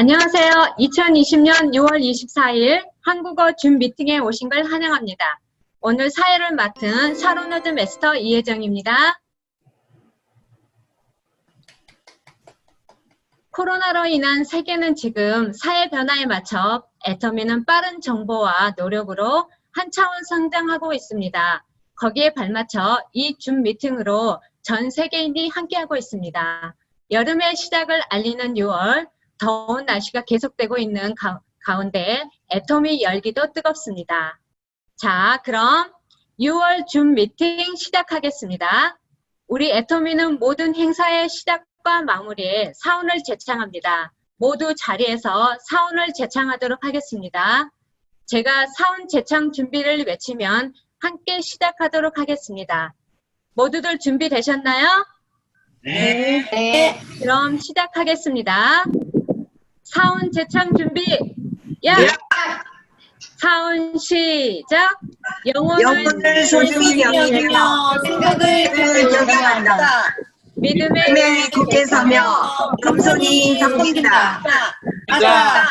안녕하세요. 2020년 6월 24일 한국어 줌 미팅에 오신 걸 환영합니다. 오늘 사회를 맡은 샤로너드 마스터 이혜정입니다. 코로나로 인한 세계는 지금 사회 변화에 맞춰 애터미는 빠른 정보와 노력으로 한 차원 성장하고 있습니다. 거기에 발맞춰 이 줌 미팅으로 전 세계인이 함께하고 있습니다. 여름의 시작을 알리는 6월, 더운 날씨가 계속되고 있는 가운데 애터미 열기도 뜨겁습니다. 자, 그럼 6월 줌 미팅 시작하겠습니다. 우리 애터미는 모든 행사의 시작과 마무리에 사운을 제창합니다. 모두 자리에서 사운을 제창하도록 하겠습니다. 제가 사운 제창 준비를 외치면 함께 시작하도록 하겠습니다. 모두들 준비되셨나요? 네. 네. 그럼 시작하겠습니다. 사운 제창 준비. 야! 사운 시작. 영혼을 소중히 여기며 생각을 결정한다. 믿음의 굳게 서며 겸손히 섬긴다. 가자.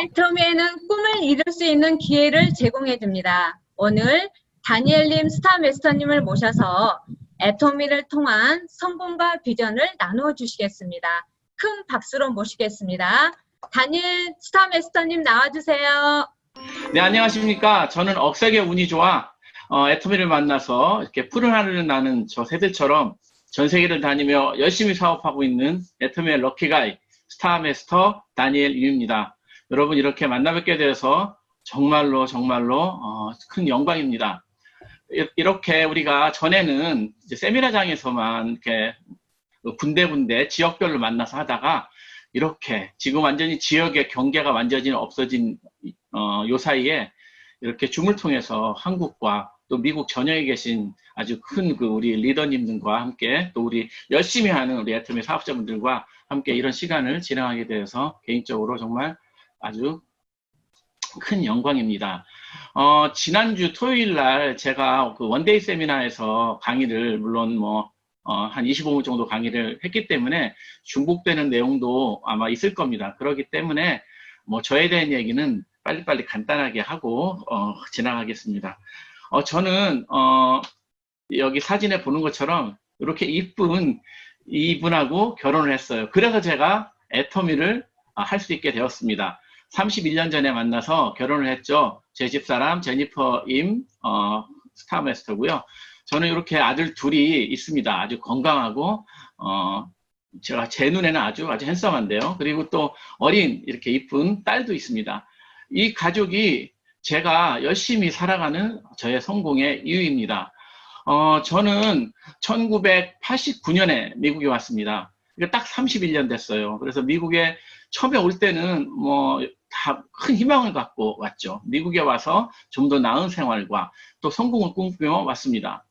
애터미에는 꿈을 이룰 수 있는 기회를 제공해 줍니다. 오늘 다니엘님 스타마스터님을 모셔서 애터미를 통한 성공과 비전을 나누어 주시겠습니다. 큰 박수로 모시겠습니다. 다니엘 스타마스터님 나와주세요. 네, 안녕하십니까. 저는 억세게 운이 좋아 애터미를 만나서 이렇게 푸른 하늘을 나는 저 새들처럼 전 세계를 다니며 열심히 사업하고 있는 애터미의 럭키가이 스타마스터 다니엘 유입니다. 여러분 이렇게 만나 뵙게 되어서 정말로 큰 영광입니다. 이렇게 우리가 전에는 이제 세미나장에서만 이렇게 군데군데 지역별로 만나서 하다가 이렇게 지금 완전히 지역의 경계가 완전히 없어진 요 사이에 이렇게 줌을 통해서 한국과 또 미국 전역에 계신 아주 큰 우리 리더님들과 함께 또 우리 열심히 하는 우리 애터미 사업자분들과 함께 이런 시간을 진행하게 되어서 개인적으로 정말 아주 큰 영광입니다. 지난주 토요일 날 제가 그 원데이 세미나에서 강의를 물론 한 25분 정도 강의를 했기 때문에 중복되는 내용도 아마 있을 겁니다. 그렇기 때문에 저에 대한 얘기는 빨리빨리 간단하게 하고 지나가겠습니다. 저는 여기 사진에 보는 것처럼 이렇게 이쁜 이분하고 결혼을 했어요. 그래서 제가 애터미를 할 수 있게 되었습니다. 31년 전에 만나서 결혼을 했죠. 제 집사람 제니퍼 임 스타마스터고요. 저는 이렇게 아들 둘이 있습니다. 아주 건강하고 제가 제 눈에는 아주 핸섬한데요. 그리고 또 어린 이렇게 이쁜 딸도 있습니다. 이 가족이 제가 열심히 살아가는 저의 성공의 이유입니다. 저는 1989년에 미국에 왔습니다. 딱 31년 됐어요. 그래서 미국에 처음에 올 때는 다 큰 희망을 갖고 왔죠. 미국에 와서 좀 더 나은 생활과 또 성공을 꿈꾸며 왔습니다.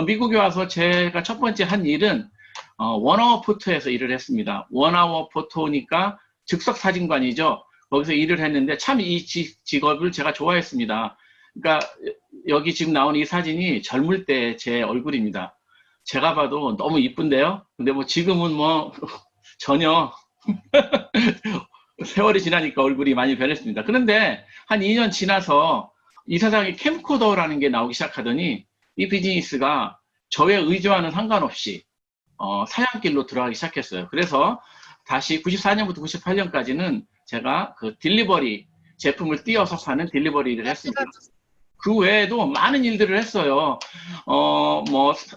미국에 와서 제가 첫 번째 한 일은 원아워 포토에서 일을 했습니다. 원아워 포토니까 즉석 사진관이죠. 거기서 일을 했는데 참 이 직업을 제가 좋아했습니다. 그러니까 여기 지금 나온 이 사진이 젊을 때 제 얼굴입니다. 제가 봐도 너무 이쁜데요. 근데 지금은 전혀 세월이 지나니까 얼굴이 많이 변했습니다. 그런데 한 2년 지나서 이 세상에 캠코더라는 게 나오기 시작하더니 이 비즈니스가 저의 의지와는 상관없이 사양길로 들어가기 시작했어요. 그래서 다시 94년부터 98년까지는 제가 그 딜리버리 제품을 띄어서 파는 딜리버리 일을 했습니다. 그 외에도 많은 일들을 했어요.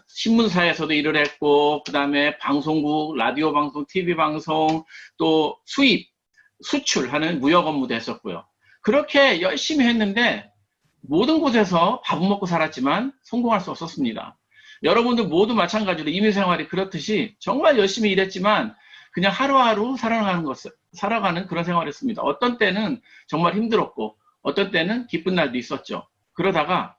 신문사에서도 일을 했고, 그 다음에 방송국, 라디오 방송, TV 방송, 또 수출하는 무역 업무도 했었고요. 그렇게 열심히 했는데 모든 곳에서 밥은 먹고 살았지만 성공할 수 없었습니다. 여러분들 모두 마찬가지로 임의생활이 그렇듯이 정말 열심히 일했지만 그냥 하루하루 살아가는 그런 생활이었습니다. 어떤 때는 정말 힘들었고 어떤 때는 기쁜 날도 있었죠. 그러다가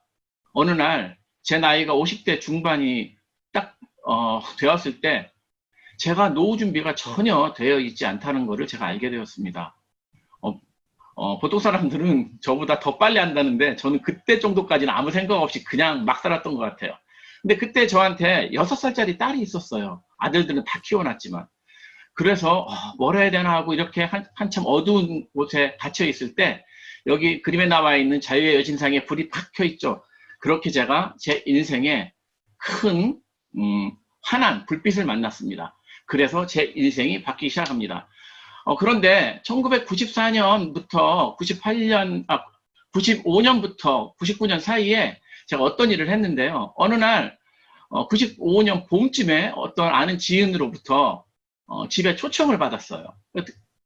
어느 날 제 나이가 50대 중반이 딱 되었을 때 제가 노후 준비가 전혀 되어 있지 않다는 것을 제가 알게 되었습니다. 보통 사람들은 저보다 더 빨리 한다는데 저는 그때 정도까지는 아무 생각 없이 그냥 막 살았던 것 같아요. 근데 그때 저한테 6살짜리 딸이 있었어요. 아들들은 다 키워놨지만. 그래서 뭘 해야 되나 하고 이렇게 한참 어두운 곳에 갇혀 있을 때 여기 그림에 나와 있는 자유의 여신상에 불이 팍 켜 있죠. 그렇게 제가 제 인생에 큰 환한 불빛을 만났습니다. 그래서 제 인생이 바뀌기 시작합니다. 그런데 1994년부터 95년부터 99년 사이에 제가 어떤 일을 했는데요. 어느 날 95년 봄쯤에 어떤 아는 지인으로부터 집에 초청을 받았어요.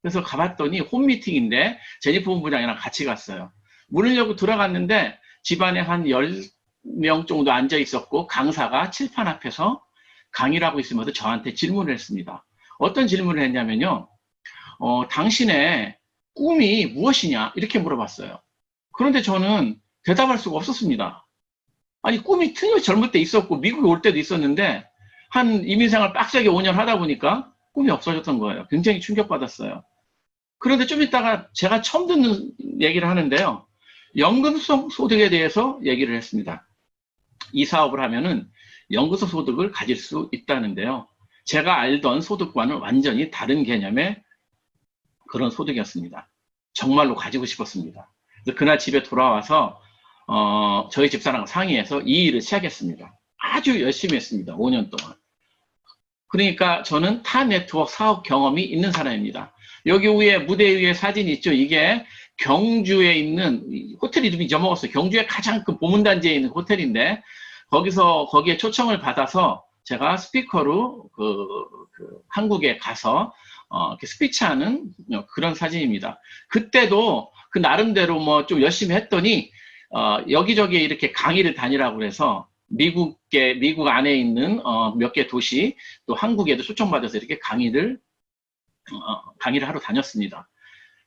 그래서 가봤더니 홈미팅인데 제니퍼 본부장이랑 같이 갔어요. 문을 열고 들어갔는데 집안에 한 10명 정도 앉아 있었고 강사가 칠판 앞에서 강의를 하고 있으면서 저한테 질문을 했습니다. 어떤 질문을 했냐면요. 당신의 꿈이 무엇이냐? 이렇게 물어봤어요. 그런데 저는 대답할 수가 없었습니다. 아니, 꿈이 틀림없이 젊을 때 있었고 미국에 올 때도 있었는데 한 이민생활 빡세게 5년 하다 보니까 꿈이 없어졌던 거예요. 굉장히 충격받았어요. 그런데 좀 이따가 제가 처음 듣는 얘기를 하는데요. 연금성 소득에 대해서 얘기를 했습니다. 이 사업을 하면은 연금성 소득을 가질 수 있다는데요. 제가 알던 소득과는 완전히 다른 개념의 그런 소득이었습니다. 정말로 가지고 싶었습니다. 그래서 그날 집에 돌아와서 저희 집사람과 상의해서 이 일을 시작했습니다. 아주 열심히 했습니다. 5년 동안. 그러니까 저는 타 네트워크 사업 경험이 있는 사람입니다. 여기 위에 무대 위에 사진이 있죠. 이게 경주에 있는 호텔 이름이 잊어먹었어요. 경주의 가장 큰 보문단지에 있는 호텔인데 거기에 초청을 받아서 제가 스피커로 한국에 가서 이렇게 스피치하는 그런 사진입니다. 그때도 그 나름대로 뭐 좀 열심히 했더니 여기저기 이렇게 강의를 다니라고 해서 미국 안에 있는 몇 개 도시 또 한국에도 초청받아서 이렇게 강의를 하러 다녔습니다.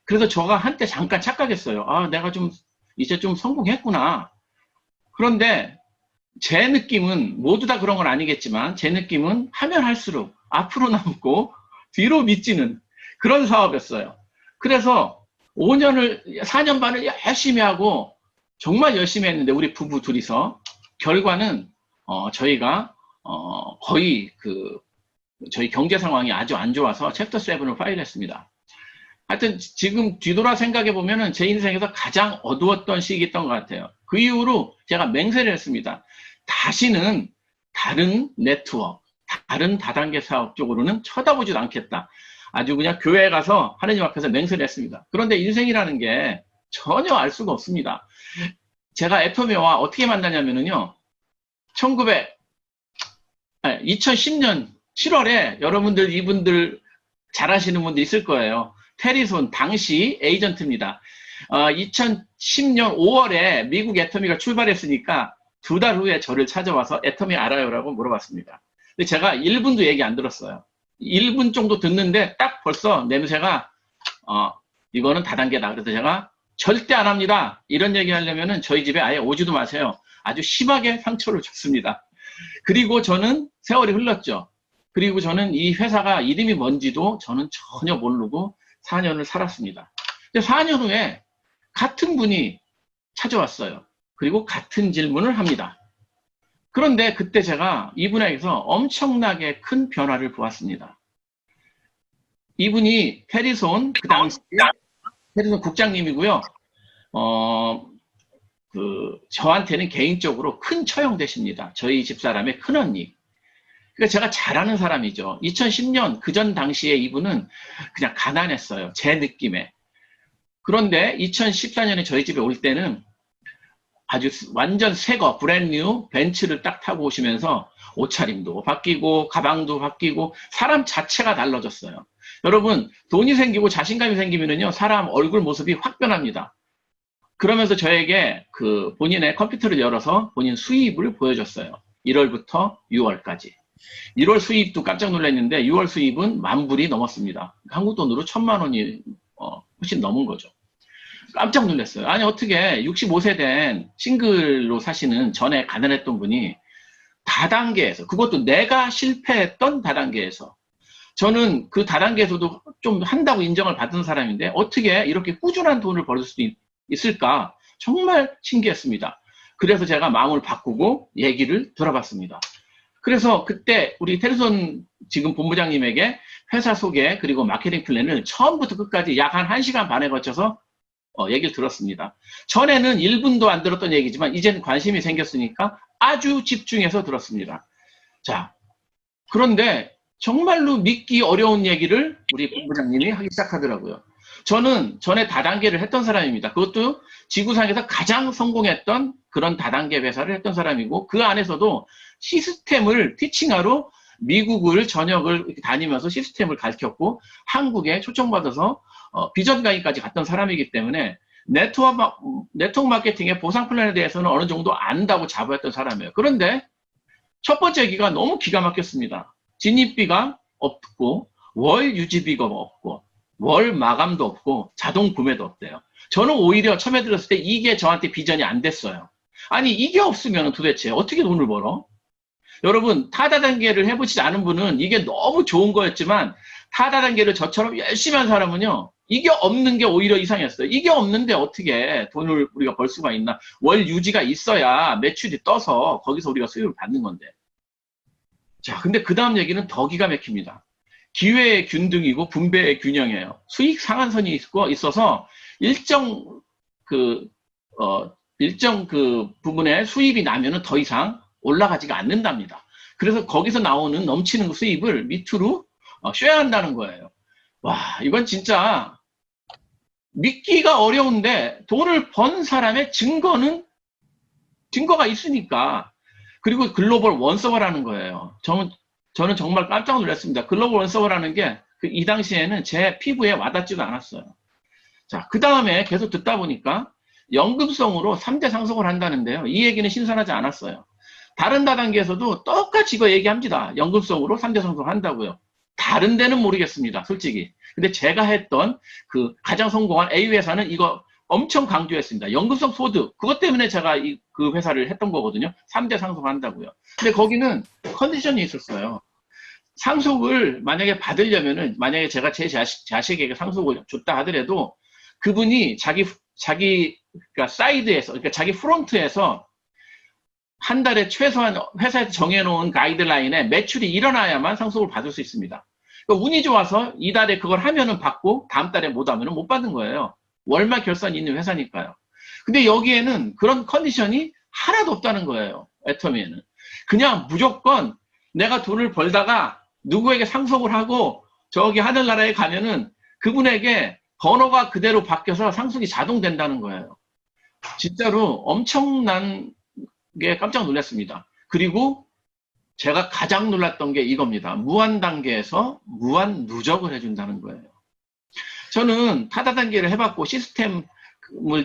그래서 제가 한때 잠깐 착각했어요. 내가 이제 좀 성공했구나. 그런데 제 느낌은 모두 다 그런 건 아니겠지만 제 느낌은 하면 할수록 앞으로 남고 뒤로 미치는 그런 사업이었어요. 그래서 4년 반을 열심히 하고 정말 열심히 했는데 우리 부부 둘이서 결과는 저희가 거의 저희 경제 상황이 아주 안 좋아서 챕터 7을 파일했습니다. 하여튼 지금 뒤돌아 생각해 보면은 제 인생에서 가장 어두웠던 시기였던 것 같아요. 그 이후로 제가 맹세를 했습니다. 다시는 다른 네트워크, 다른 다단계 사업 쪽으로는 쳐다보지도 않겠다. 아주 그냥 교회에 가서 하나님 앞에서 맹세를 했습니다. 그런데 인생이라는 게 전혀 알 수가 없습니다. 제가 애터미와 어떻게 만나냐면요. 2010년 7월에 여러분들 이분들 잘 아시는 분들 있을 거예요. 테리손 당시 에이전트입니다. 2010년 5월에 미국 애터미가 출발했으니까 2달 후에 저를 찾아와서 애터미 알아요라고 물어봤습니다. 근데 제가 1분도 얘기 안 들었어요. 1분 정도 듣는데 딱 벌써 냄새가 이거는 다단계다. 그래서 제가 절대 안 합니다. 이런 얘기 하려면은 저희 집에 아예 오지도 마세요. 아주 심하게 상처를 줬습니다. 그리고 저는 세월이 흘렀죠. 그리고 저는 이 회사가 이름이 뭔지도 저는 전혀 모르고 4년을 살았습니다. 근데 4년 후에 같은 분이 찾아왔어요. 그리고 같은 질문을 합니다. 그런데 그때 제가 이분에게서 엄청나게 큰 변화를 보았습니다. 이분이 테리손, 그 당시 테리손 국장님이고요. 저한테는 개인적으로 큰 처형 되십니다. 저희 집사람의 큰언니. 그러니까 제가 잘 아는 사람이죠. 2010년 그 전 당시에 이분은 그냥 가난했어요. 제 느낌에. 그런데 2014년에 저희 집에 올 때는 아주 완전 새거 브랜뉴 벤츠를 딱 타고 오시면서 옷차림도 바뀌고 가방도 바뀌고 사람 자체가 달라졌어요. 여러분 돈이 생기고 자신감이 생기면요 사람 얼굴 모습이 확 변합니다. 그러면서 저에게 본인의 컴퓨터를 열어서 본인 수입을 보여줬어요. 1월부터 6월까지. 1월 수입도 깜짝 놀랐는데 6월 수입은 10,000불이 넘었습니다. 한국 돈으로 1,000만 원이 훨씬 넘은 거죠. 깜짝 놀랐어요. 아니 어떻게 65세 된 싱글로 사시는 전에 가난했던 분이 다단계에서, 그것도 내가 실패했던 다단계에서, 저는 그 다단계에서도 좀 한다고 인정을 받은 사람인데 어떻게 이렇게 꾸준한 돈을 벌을 수 있을까 정말 신기했습니다. 그래서 제가 마음을 바꾸고 얘기를 들어봤습니다. 그래서 그때 우리 테르손 지금 본부장님에게 회사 소개 그리고 마케팅 플랜을 처음부터 끝까지 약 한 1시간 반에 걸쳐서 얘기를 들었습니다. 전에는 1분도 안 들었던 얘기지만 이제는 관심이 생겼으니까 아주 집중해서 들었습니다. 자, 그런데 정말로 믿기 어려운 얘기를 우리 본부장님이 하기 시작하더라고요. 저는 전에 다단계를 했던 사람입니다. 그것도 지구상에서 가장 성공했던 그런 다단계 회사를 했던 사람이고 그 안에서도 시스템을 티칭하러 미국을 전역을 이렇게 다니면서 시스템을 가르쳤고 한국에 초청받아서 비전 강의까지 갔던 사람이기 때문에 네트워크 마케팅의 보상 플랜에 대해서는 어느 정도 안다고 자부했던 사람이에요. 그런데 첫 번째 얘기가 너무 기가 막혔습니다. 진입비가 없고 월 유지비가 없고 월 마감도 없고 자동 구매도 없대요. 저는 오히려 처음에 들었을 때 이게 저한테 비전이 안 됐어요. 아니 이게 없으면 도대체 어떻게 돈을 벌어? 여러분 타다단계를 해보지 않은 분은 이게 너무 좋은 거였지만 타다단계를 저처럼 열심히 한 사람은요. 이게 없는 게 오히려 이상했어요. 이게 없는데 어떻게 돈을 우리가 벌 수가 있나? 월 유지가 있어야 매출이 떠서 거기서 우리가 수익을 받는 건데. 자, 근데 그 다음 얘기는 더 기가 막힙니다. 기회의 균등이고 분배의 균형이에요. 수익 상한선이 있어서 일정 그 부분에 수입이 나면은 더 이상 올라가지가 않는답니다. 그래서 거기서 나오는 넘치는 수입을 밑으로 쉐어한다는 거예요. 와, 이건 진짜 믿기가 어려운데 돈을 번 사람의 증거가 있으니까. 그리고 글로벌 원서버라는 거예요. 저는 정말 깜짝 놀랐습니다. 글로벌 원서버라는 게 이 당시에는 제 피부에 와닿지도 않았어요. 자, 그 다음에 계속 듣다 보니까 연금성으로 3대 상속을 한다는데요. 이 얘기는 신선하지 않았어요. 다른 다단계에서도 똑같이 이거 얘기합니다. 연금성으로 3대 상속을 한다고요. 다른 데는 모르겠습니다. 솔직히. 근데 제가 했던 그 가장 성공한 A 회사는 이거 엄청 강조했습니다. 연금성 소득. 그것 때문에 제가 그 회사를 했던 거거든요. 3대 상속한다고요. 근데 거기는 컨디션이 있었어요. 상속을 만약에 받으려면은, 만약에 제가 제 자식에게 상속을 줬다 하더라도 그분이 그러니까 사이드에서, 그러니까 자기 프론트에서 한 달에 최소한 회사에서 정해놓은 가이드라인에 매출이 일어나야만 상속을 받을 수 있습니다. 그러니까 운이 좋아서 이달에 그걸 하면은 받고 다음 달에 못 하면은 못 받는 거예요. 월말 결산이 있는 회사니까요. 근데 여기에는 그런 컨디션이 하나도 없다는 거예요. 애터미에는. 그냥 무조건 내가 돈을 벌다가 누구에게 상속을 하고 저기 하늘나라에 가면은 그분에게 번호가 그대로 바뀌어서 상속이 자동된다는 거예요. 진짜로 엄청난 게 깜짝 놀랐습니다. 그리고 제가 가장 놀랐던 게 이겁니다. 무한 단계에서 무한 누적을 해준다는 거예요. 저는 타다 단계를 해봤고 시스템을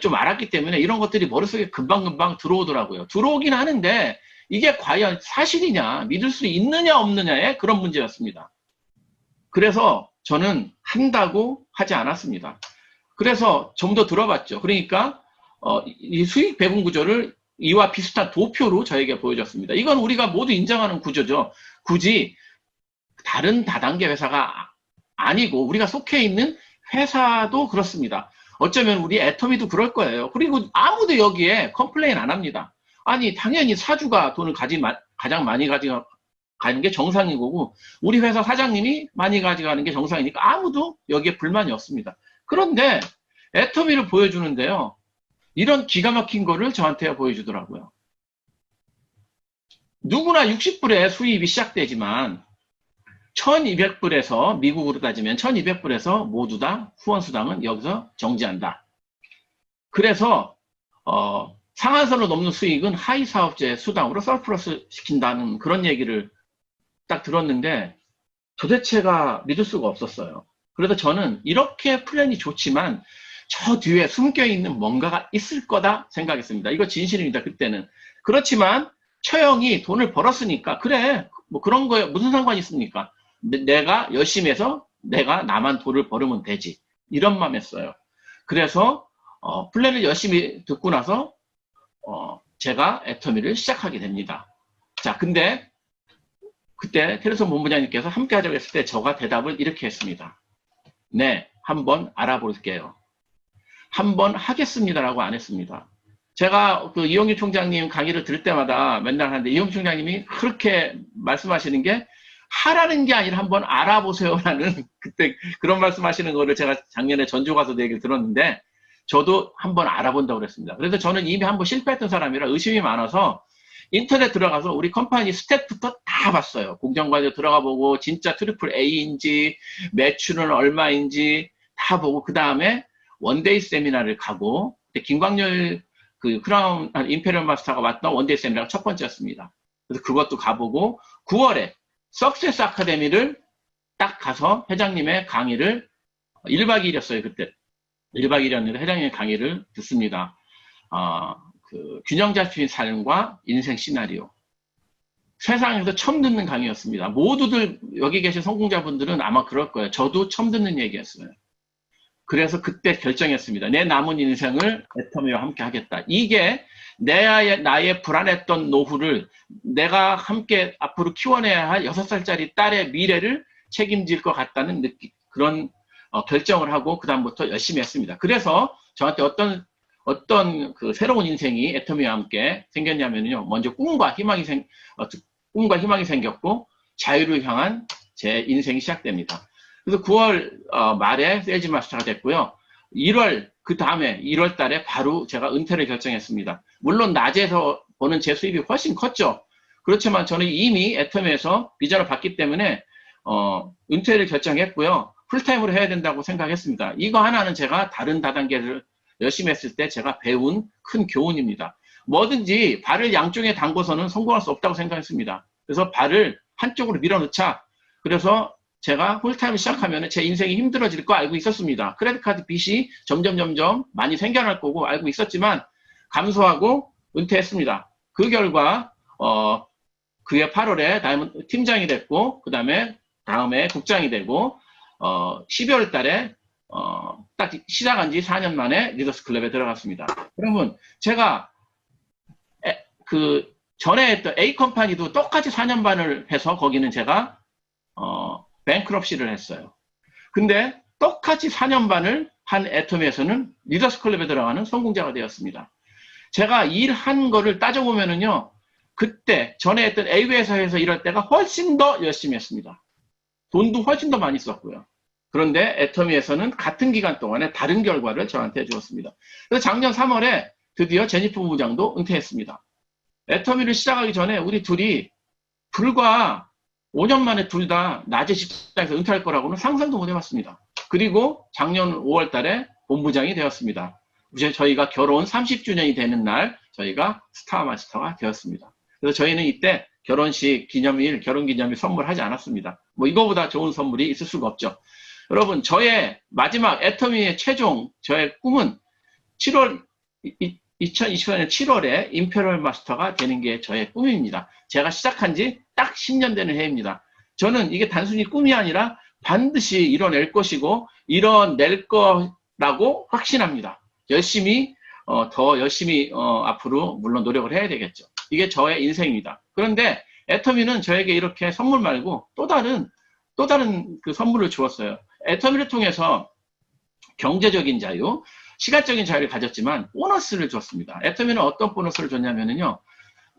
좀 알았기 때문에 이런 것들이 머릿속에 금방금방 들어오더라고요. 들어오긴 하는데 이게 과연 사실이냐, 믿을 수 있느냐 없느냐의 그런 문제였습니다. 그래서 저는 한다고 하지 않았습니다. 그래서 좀 더 들어봤죠. 그러니까 이 수익 배분 구조를 이와 비슷한 도표로 저에게 보여줬습니다. 이건 우리가 모두 인정하는 구조죠. 굳이 다른 다단계 회사가 아니고 우리가 속해 있는 회사도 그렇습니다. 어쩌면 우리 애터미도 그럴 거예요. 그리고 아무도 여기에 컴플레인 안 합니다. 아니 당연히 사주가 돈을 가장 많이 가져가는 게 정상인 거고 우리 회사 사장님이 많이 가져가는 게 정상이니까 아무도 여기에 불만이 없습니다. 그런데 애터미를 보여주는데요. 이런 기가 막힌 거를 저한테 보여주더라고요. 누구나 60불에 수입이 시작되지만 1200불에서 미국으로 따지면 1200불에서 모두 다 후원수당은 여기서 정지한다. 그래서 상한선을 넘는 수익은 하위 사업체 수당으로 서플러스 시킨다는 그런 얘기를 딱 들었는데 도대체가 믿을 수가 없었어요. 그래서 저는 이렇게 플랜이 좋지만 저 뒤에 숨겨있는 뭔가가 있을 거다 생각했습니다. 이거 진실입니다. 그때는. 그렇지만 처형이 돈을 벌었으니까 그래 뭐 그런 거에 무슨 상관이 있습니까? 내가 열심히 해서 내가 나만 돈을 벌으면 되지. 이런 마음이었어요. 그래서 플랜을 열심히 듣고 나서 제가 애터미를 시작하게 됩니다. 자, 근데 그때 테르손 본부장님께서 함께 하자고 했을 때 제가 대답을 이렇게 했습니다. 네, 한번 알아볼게요. 한번 하겠습니다라고 안 했습니다. 제가 그 이용규 총장님 강의를 들을 때마다 맨날 하는데 이용규 총장님이 그렇게 말씀하시는 게 하라는 게 아니라 한번 알아보세요라는 그때 그런 말씀하시는 거를 제가 작년에 전주 가서도 얘기를 들었는데 저도 한번 알아본다고 그랬습니다. 그래서 저는 이미 한번 실패했던 사람이라 의심이 많아서 인터넷 들어가서 우리 컴퍼니 스탯부터 다 봤어요. 공정과제 들어가 보고 진짜 트리플 A인지 매출은 얼마인지 다 보고 그 다음에 원데이 세미나를 가고 김광렬 그 크라운 임페리얼 마스터가 왔던 원데이 세미나가 첫 번째였습니다. 그래서 그것도 가보고 9월에 석세스 아카데미를 딱 가서 회장님의 강의를 1박 2일이었어요. 그때 1박 2일이었는데 회장님의 강의를 듣습니다. 그 균형 잡힌 삶과 인생 시나리오. 세상에서 처음 듣는 강의였습니다. 모두들 여기 계신 성공자분들은 아마 그럴 거예요. 저도 처음 듣는 얘기였어요. 그래서 그때 결정했습니다. 내 남은 인생을 애터미와 함께 하겠다. 이게 나의 불안했던 노후를 내가 함께 앞으로 키워내야 할 6살짜리 딸의 미래를 책임질 것 같다는 그런 결정을 하고 그다음부터 열심히 했습니다. 그래서 저한테 어떤 그 새로운 인생이 애터미와 함께 생겼냐면요. 먼저 꿈과 희망이 생겼고 자유를 향한 제 인생이 시작됩니다. 그래서 9월 말에 세일즈 마스터가 됐고요. 1월 그 다음에 1월 달에 바로 제가 은퇴를 결정했습니다. 물론 낮에서 버는 제 수입이 훨씬 컸죠. 그렇지만 저는 이미 애터미에서 비전을 받기 때문에 은퇴를 결정했고요. 풀타임으로 해야 된다고 생각했습니다. 이거 하나는 제가 다른 다단계를 열심히 했을 때 제가 배운 큰 교훈입니다. 뭐든지 발을 양쪽에 담궈서는 성공할 수 없다고 생각했습니다. 그래서 발을 한쪽으로 밀어넣자. 그래서 제가 풀타임을 시작하면 제 인생이 힘들어질 거 알고 있었습니다. 크레딧카드 빚이 점점 많이 생겨날 거고 알고 있었지만 감수하고 은퇴했습니다. 그 결과 그해 8월에 다이몬드 팀장이 됐고 그 다음에 국장이 되고 12월 달에 딱 시작한 지 4년 만에 리더스 클럽에 들어갔습니다. 그러면 제가 그 전에 했던 A 컴퍼니도 똑같이 4년 반을 해서 거기는 제가 뱅크럽시를 했어요. 근데 똑같이 4년 반을 한 애터미에서는 리더스 클럽에 들어가는 성공자가 되었습니다. 제가 일한 거를 따져보면은요, 그때 전에 했던 A 회사에서 일할 때가 훨씬 더 열심히 했습니다. 돈도 훨씬 더 많이 썼고요. 그런데 애터미에서는 같은 기간 동안에 다른 결과를 저한테 주었습니다. 그래서 작년 3월에 드디어 제니퍼 부부장도 은퇴했습니다. 애터미를 시작하기 전에 우리 둘이 불과 5년 만에 둘 다 낮에 직장에서 은퇴할 거라고는 상상도 못 해봤습니다. 그리고 작년 5월 달에 본부장이 되었습니다. 이제 저희가 결혼 30주년이 되는 날 저희가 스타 마스터가 되었습니다. 그래서 저희는 이때 결혼식 기념일, 결혼 기념일 선물하지 않았습니다. 뭐 이거보다 좋은 선물이 있을 수가 없죠. 여러분, 저의 마지막 애터미의 최종 저의 꿈은 2024년 7월에 임페리얼 마스터가 되는 게 저의 꿈입니다. 제가 시작한 지 딱 10년 되는 해입니다. 저는 이게 단순히 꿈이 아니라 반드시 이뤄낼 것이고 이뤄낼 거라고 확신합니다. 더 열심히 앞으로 물론 노력을 해야 되겠죠. 이게 저의 인생입니다. 그런데 애터미는 저에게 이렇게 선물 말고 또 다른 그 선물을 주었어요. 애터미를 통해서 경제적인 자유, 시간적인 자유를 가졌지만 보너스를 줬습니다. 애터미는 어떤 보너스를 줬냐면요.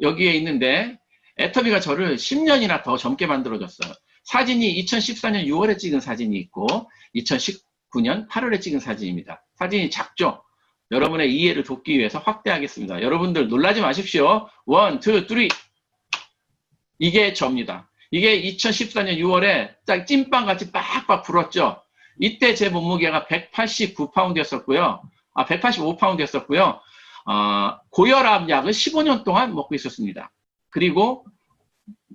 여기에 있는데 애터미가 저를 10년이나 더 젊게 만들어줬어요. 사진이 2014년 6월에 찍은 사진이 있고 2019년 8월에 찍은 사진입니다. 사진이 작죠? 여러분의 이해를 돕기 위해서 확대하겠습니다. 여러분들 놀라지 마십시오. 1, 2, 3 이게 저입니다. 이게 2014년 6월에 딱 찐빵같이 빡빡 불었죠. 이때 제 몸무게가 189파운드였었고요. 185파운드였었고요. 고혈압 약을 15년 동안 먹고 있었습니다. 그리고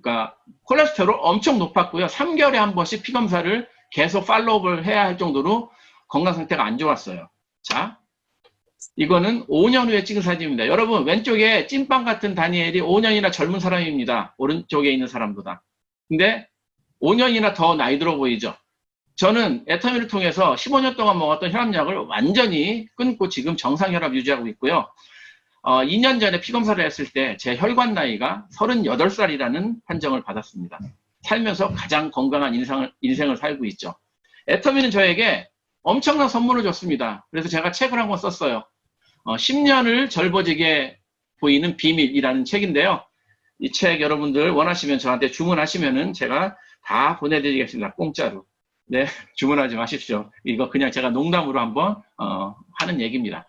그러니까 콜레스테롤 엄청 높았고요. 3개월에 한 번씩 피검사를 계속 팔로우업을 해야 할 정도로 건강 상태가 안 좋았어요. 자, 이거는 5년 후에 찍은 사진입니다. 여러분, 왼쪽에 찐빵 같은 다니엘이 5년이나 젊은 사람입니다. 오른쪽에 있는 사람보다. 근데 5년이나 더 나이 들어 보이죠? 저는 애터미를 통해서 15년 동안 먹었던 혈압약을 완전히 끊고 지금 정상 혈압 유지하고 있고요. 2년 전에 피검사를 했을 때 제 혈관 나이가 38살이라는 판정을 받았습니다. 살면서 가장 건강한 인생을 살고 있죠. 애터미는 저에게 엄청난 선물을 줬습니다. 그래서 제가 책을 한 권 썼어요. 10년을 젊어지게 보이는 비밀이라는 책인데요. 이 책 여러분들 원하시면 저한테 주문하시면은 제가 다 보내드리겠습니다. 공짜로. 네, 주문하지 마십시오. 이거 그냥 제가 농담으로 한번 하는 얘기입니다.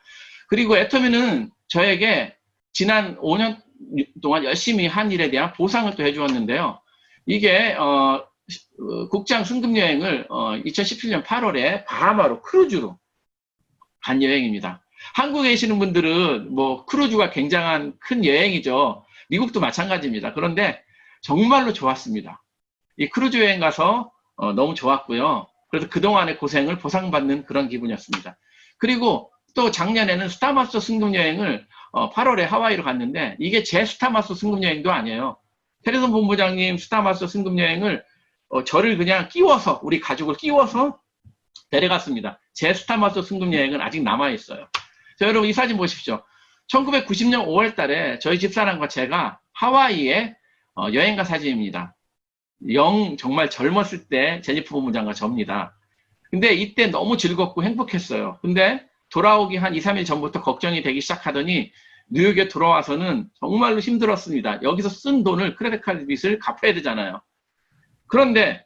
그리고 애터미는 저에게 지난 5년 동안 열심히 한 일에 대한 보상을 또 해주었는데요. 이게 국장 승급여행을 2017년 8월에 바하마로 크루즈로 간 여행입니다. 한국에 계시는 분들은 뭐 크루즈가 굉장한 큰 여행이죠. 미국도 마찬가지입니다. 그런데 정말로 좋았습니다. 이 크루즈 여행 가서 너무 좋았고요. 그래서 그동안의 고생을 보상받는 그런 기분이었습니다. 그리고 또 작년에는 스타마스터 승급여행을 8월에 하와이로 갔는데 이게 제 스타마스터 승급여행도 아니에요. 테레선 본부장님 스타마스터 승급여행을 저를 그냥 끼워서 우리 가족을 끼워서 데려갔습니다. 제 스타마스터 승급여행은 아직 남아있어요. 자, 여러분 이 사진 보십시오. 1990년 5월 달에 저희 집사람과 제가 하와이에 여행가 사진입니다. 정말 젊었을 때 제니퍼 본부장과 접니다. 근데 이때 너무 즐겁고 행복했어요. 근데 돌아오기 한 2, 3일 전부터 걱정이 되기 시작하더니 뉴욕에 돌아와서는 정말로 힘들었습니다. 여기서 쓴 돈을 크레딧 카드 빚을 갚아야 되잖아요. 그런데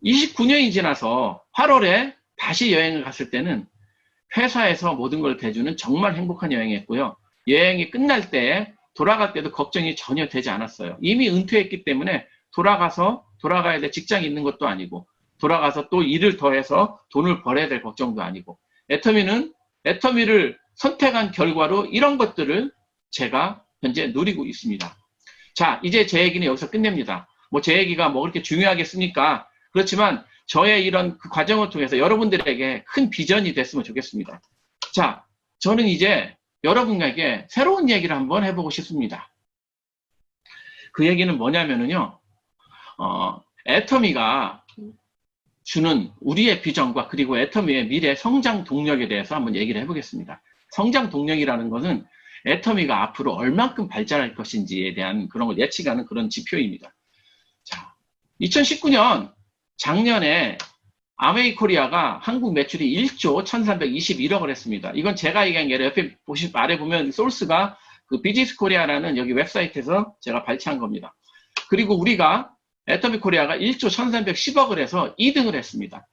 29년이 지나서 8월에 다시 여행을 갔을 때는 회사에서 모든 걸 대주는 정말 행복한 여행이었고요. 여행이 끝날 때 돌아갈 때도 걱정이 전혀 되지 않았어요. 이미 은퇴했기 때문에 돌아가야 될 직장이 있는 것도 아니고 돌아가서 또 일을 더해서 돈을 벌어야 될 걱정도 아니고 애터미를 선택한 결과로 이런 것들을 제가 현재 누리고 있습니다. 자, 이제 제 얘기는 여기서 끝냅니다. 뭐 제 얘기가 뭐 그렇게 중요하겠습니까? 그렇지만 저의 이런 그 과정을 통해서 여러분들에게 큰 비전이 됐으면 좋겠습니다. 자, 저는 이제 여러분에게 새로운 얘기를 한번 해보고 싶습니다. 그 얘기는 뭐냐면은요, 애터미가 주는 우리의 비전과 그리고 애터미의 미래 성장 동력에 대해서 한번 얘기를 해보겠습니다. 성장 동력이라는 것은 애터미가 앞으로 얼만큼 발전할 것인지에 대한 그런 걸 예측하는 그런 지표입니다. 자, 2019년 작년에 아메이코리아가 한국 매출이 1조 1321억을 했습니다. 이건 제가 얘기한 게 아니라 옆에 아래 보면 소스가 그 비즈니스 코리아라는 여기 웹사이트에서 제가 발췌한 겁니다. 그리고 우리가 애터미 코리아가 1조 1310억을 해서 2등을 했습니다.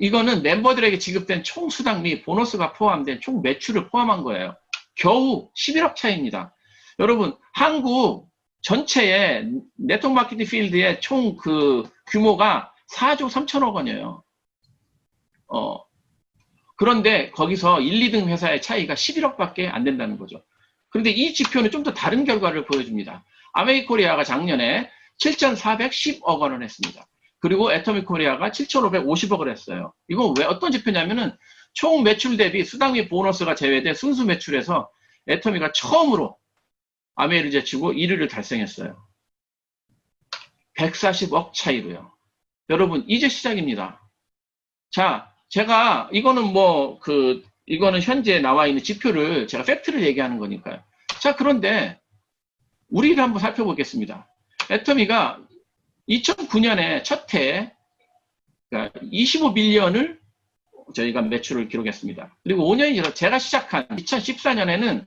이거는 멤버들에게 지급된 총 수당 및 보너스가 포함된 총 매출을 포함한 거예요. 겨우 11억 차이입니다. 여러분, 한국 전체의 네트워크 마케팅 필드의 총 그 규모가 4조 3천억 원이에요. 그런데 거기서 1, 2등 회사의 차이가 11억밖에 안 된다는 거죠. 그런데 이 지표는 좀 더 다른 결과를 보여줍니다. 아메이코리아가 작년에 7,410억 원을 했습니다. 그리고 애터미 코리아가 7,550억을 했어요. 이건 왜 어떤 지표냐면은 총 매출 대비 수당 및 보너스가 제외된 순수 매출에서 애터미가 처음으로 아메이를 제치고 1위를 달성했어요. 140억 차이로요. 여러분, 이제 시작입니다. 자, 제가 이거는 이거는 현재 나와 있는 지표를 제가 팩트를 얘기하는 거니까요. 자, 그런데 우리를 한번 살펴보겠습니다. 애터미가 2009년에 첫 해에 25빌리언을 저희가 매출을 기록했습니다. 그리고 5년이 지나 제가 시작한 2014년에는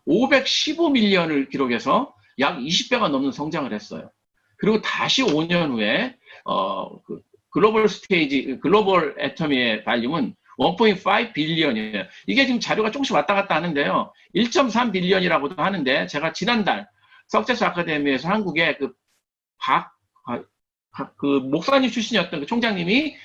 515밀리언을 기록해서 약 20배가 넘는 성장을 했어요. 그리고 다시 5년 후에 글로벌 애터미의 발륨은 1.5 빌리언이에요. 이게 지금 자료가 조금씩 왔다 갔다 하는데요. 1.3 빌리언이라고도 하는데 제가 지난달 석세스 아카데미에서 한국의 그 목사님 출신이었던 그 총장님이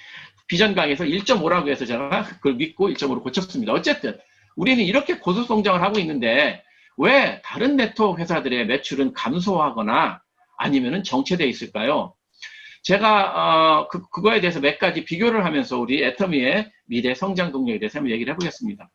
비전 강의에서 1.5라고 해서 제가 그걸 믿고 1.5로 고쳤습니다. 어쨌든 우리는 이렇게 고속 성장을 하고 있는데 왜 다른 네트워크 회사들의 매출은 감소하거나 아니면은 정체되어 있을까요? 제가 그거에 대해서 몇 가지 비교를 하면서 우리 애터미의 미래 성장 동력에 대해서 한번 얘기를 해보겠습니다.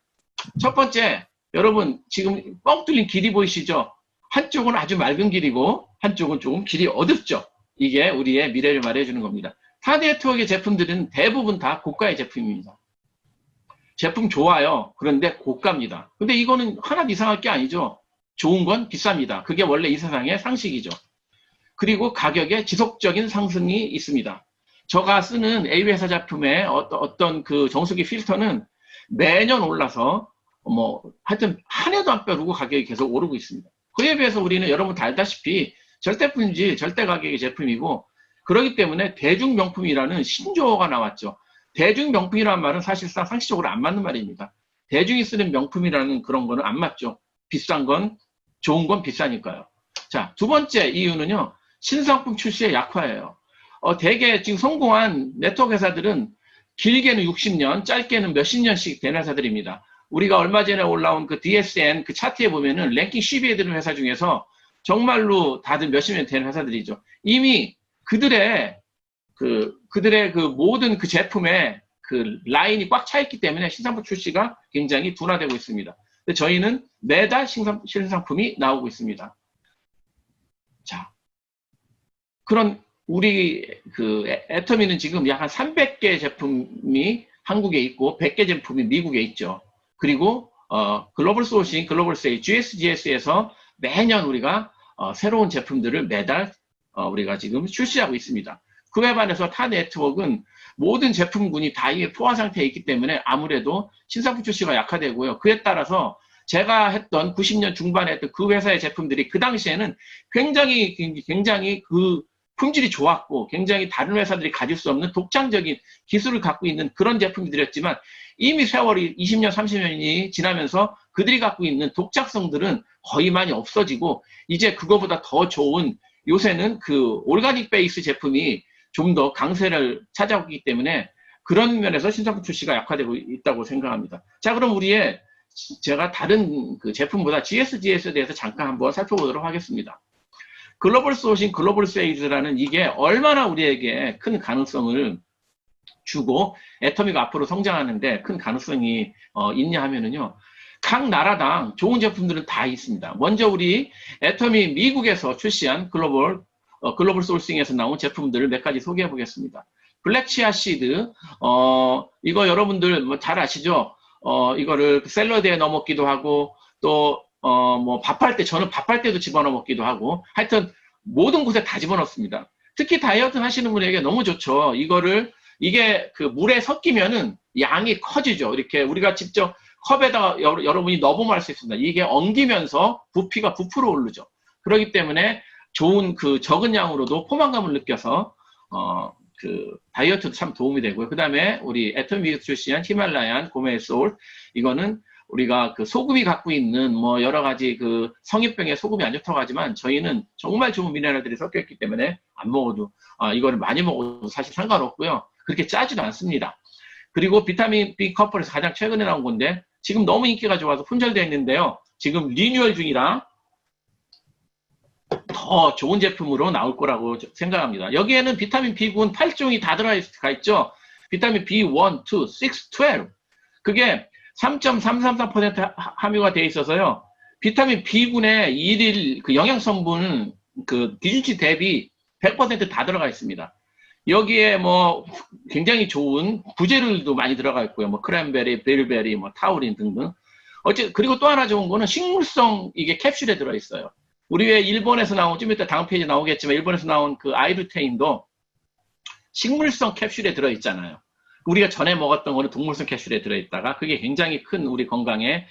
첫 번째, 여러분 지금 뻥 뚫린 길이 보이시죠? 한쪽은 아주 맑은 길이고 한쪽은 조금 길이 어둡죠. 이게 우리의 미래를 말해주는 겁니다. 타 네트워크의 제품들은 대부분 다 고가의 제품입니다. 제품 좋아요. 그런데 고가입니다. 근데 이거는 하나도 이상할 게 아니죠. 좋은 건 비쌉니다. 그게 원래 이 세상의 상식이죠. 그리고 가격에 지속적인 상승이 있습니다. 제가 쓰는 A회사 제품의 어떤 그 정수기 필터는 매년 올라서 뭐 하여튼 한 해도 안 빼고 가격이 계속 오르고 있습니다. 그에 비해서 우리는 여러분 다 알다시피 절대품질, 절대 가격의 제품이고 그렇기 때문에 대중명품이라는 신조어가 나왔죠. 대중명품이라는 말은 사실상 상식적으로 안 맞는 말입니다. 대중이 쓰는 명품이라는 그런 거는 안 맞죠. 비싼 건, 좋은 건 비싸니까요. 자, 두 번째 이유는요. 신상품 출시의 약화예요. 대개 지금 성공한 네트워크 회사들은 길게는 60년, 짧게는 몇십 년씩 된 회사들입니다. 우리가 얼마 전에 올라온 그 DSN 그 차트에 보면은 랭킹 10위에 드는 회사 중에서 정말로 다들 몇십 년 된 회사들이죠. 이미 그들의 그 모든 그 제품의 그 라인이 꽉 차 있기 때문에 신상품 출시가 굉장히 둔화되고 있습니다. 근데 저희는 매달 신상품이 나오고 있습니다. 자, 그런 우리 그 애터미는 지금 약 한 300개 제품이 한국에 있고 100개 제품이 미국에 있죠. 그리고 글로벌 소싱, 글로벌 세일, GSGS에서 매년 우리가 새로운 제품들을 매달 우리가 지금 출시하고 있습니다. 그에 반해서 타 네트워크는 모든 제품군이 다 이게 포화 상태에 있기 때문에 아무래도 신상품 출시가 약화되고요. 그에 따라서 제가 했던 90년 중반에 했던 그 회사의 제품들이 그 당시에는 굉장히 그 품질이 좋았고 굉장히 다른 회사들이 가질 수 없는 독창적인 기술을 갖고 있는 그런 제품들이었지만 이미 세월이 20년, 30년이 지나면서 그들이 갖고 있는 독창성들은 거의 많이 없어지고 이제 그거보다 더 좋은 요새는 그 오르가닉 베이스 제품이 좀 더 강세를 찾아오고 있기 때문에 그런 면에서 신상품 출시가 약화되고 있다고 생각합니다. 자, 그럼 제가 다른 그 제품보다 GSGS에 대해서 잠깐 한번 살펴보도록 하겠습니다. 글로벌 소싱, 글로벌 세일즈라는 이게 얼마나 우리에게 큰 가능성을 주고 애터미가 앞으로 성장하는데 큰 가능성이 있냐 하면은요. 각 나라당 좋은 제품들은 다 있습니다. 먼저 우리 애터미 미국에서 출시한 글로벌 소싱에서 나온 제품들을 몇 가지 소개해 보겠습니다. 블랙치아 시드, 이거 여러분들 뭐 잘 아시죠? 이거를 샐러드에 넣어 먹기도 하고 또 뭐 밥할 때 저는 밥할 때도 집어넣어 먹기도 하고 하여튼 모든 곳에 다 집어넣습니다. 특히 다이어트 하시는 분에게 너무 좋죠. 이게 그 물에 섞이면은 양이 커지죠. 이렇게 우리가 직접 컵에다가 여러분이 넣어보면 알 수 있습니다. 이게 엉기면서 부피가 부풀어 오르죠. 그렇기 때문에 좋은 그 적은 양으로도 포만감을 느껴서 그 다이어트도 참 도움이 되고요. 그 다음에 우리 애터미에서 출시한 히말라얀 고메 소울, 이거는 우리가 그 소금이 갖고 있는 뭐 여러 가지 그 성인병에 소금이 안 좋다고 하지만 저희는 정말 좋은 미네랄들이 섞여 있기 때문에 안 먹어도 이거를 많이 먹어도 사실 상관없고요. 그렇게 짜지도 않습니다. 그리고 비타민 B 커플에서 가장 최근에 나온 건데 지금 너무 인기가 좋아서 품절되어 있는데요. 지금 리뉴얼 중이라 더 좋은 제품으로 나올 거라고 생각합니다. 여기에는 비타민 B군 8종이 다 들어가 있죠. 비타민 B1, 2, 6, 12. 그게 3.333% 함유가 되어 있어서요. 비타민 B군의 일일 그 영양성분 그 기준치 대비 100% 다 들어가 있습니다. 여기에 뭐 굉장히 좋은 부재료들도 많이 들어가 있고요. 뭐 크랜베리, 베리베리, 뭐 타우린 등등. 그리고 또 하나 좋은 거는 식물성 이게 캡슐에 들어 있어요. 우리 왜 일본에서 나온, 좀 이따 다음 페이지 나오겠지만 일본에서 나온 그 아이루테인도 식물성 캡슐에 들어 있잖아요. 우리가 전에 먹었던 거는 동물성 캡슐에 들어 있다가 그게 굉장히 큰 우리 건강에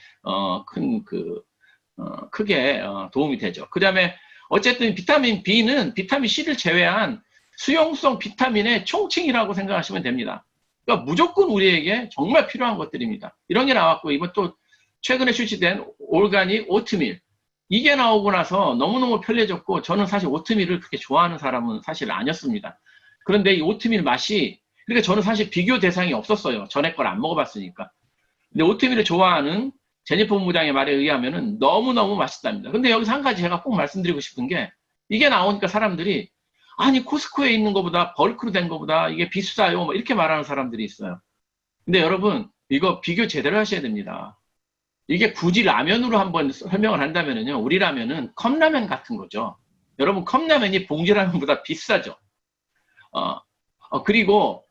크게 도움이 되죠. 그 다음에 어쨌든 비타민 B는 비타민 C를 제외한 수용성 비타민의 총칭이라고 생각하시면 됩니다. 그러니까 무조건 우리에게 정말 필요한 것들입니다. 이런 게 나왔고, 이번 또 최근에 출시된 오르가닉 오트밀. 이게 나오고 나서 너무너무 편리해졌고, 저는 사실 오트밀을 그렇게 좋아하는 사람은 사실 아니었습니다. 그런데 이 오트밀 맛이, 그러니까 저는 사실 비교 대상이 없었어요. 전에 걸 안 먹어봤으니까. 근데 오트밀을 좋아하는 제니퍼 본부장의 말에 의하면은 너무너무 맛있답니다. 근데 여기서 한 가지 제가 꼭 말씀드리고 싶은 게, 이게 나오니까 사람들이 아니 코스코에 있는 것보다 벌크로 된 것보다 이게 비싸요 뭐 이렇게 말하는 사람들이 있어요. 근데 여러분 이거 비교 제대로 하셔야 됩니다. 이게 굳이 라면으로 한번 설명을 한다면은요, 우리 라면은 컵라면 같은 거죠. 여러분 컵라면이 봉지라면보다 비싸죠. 그리고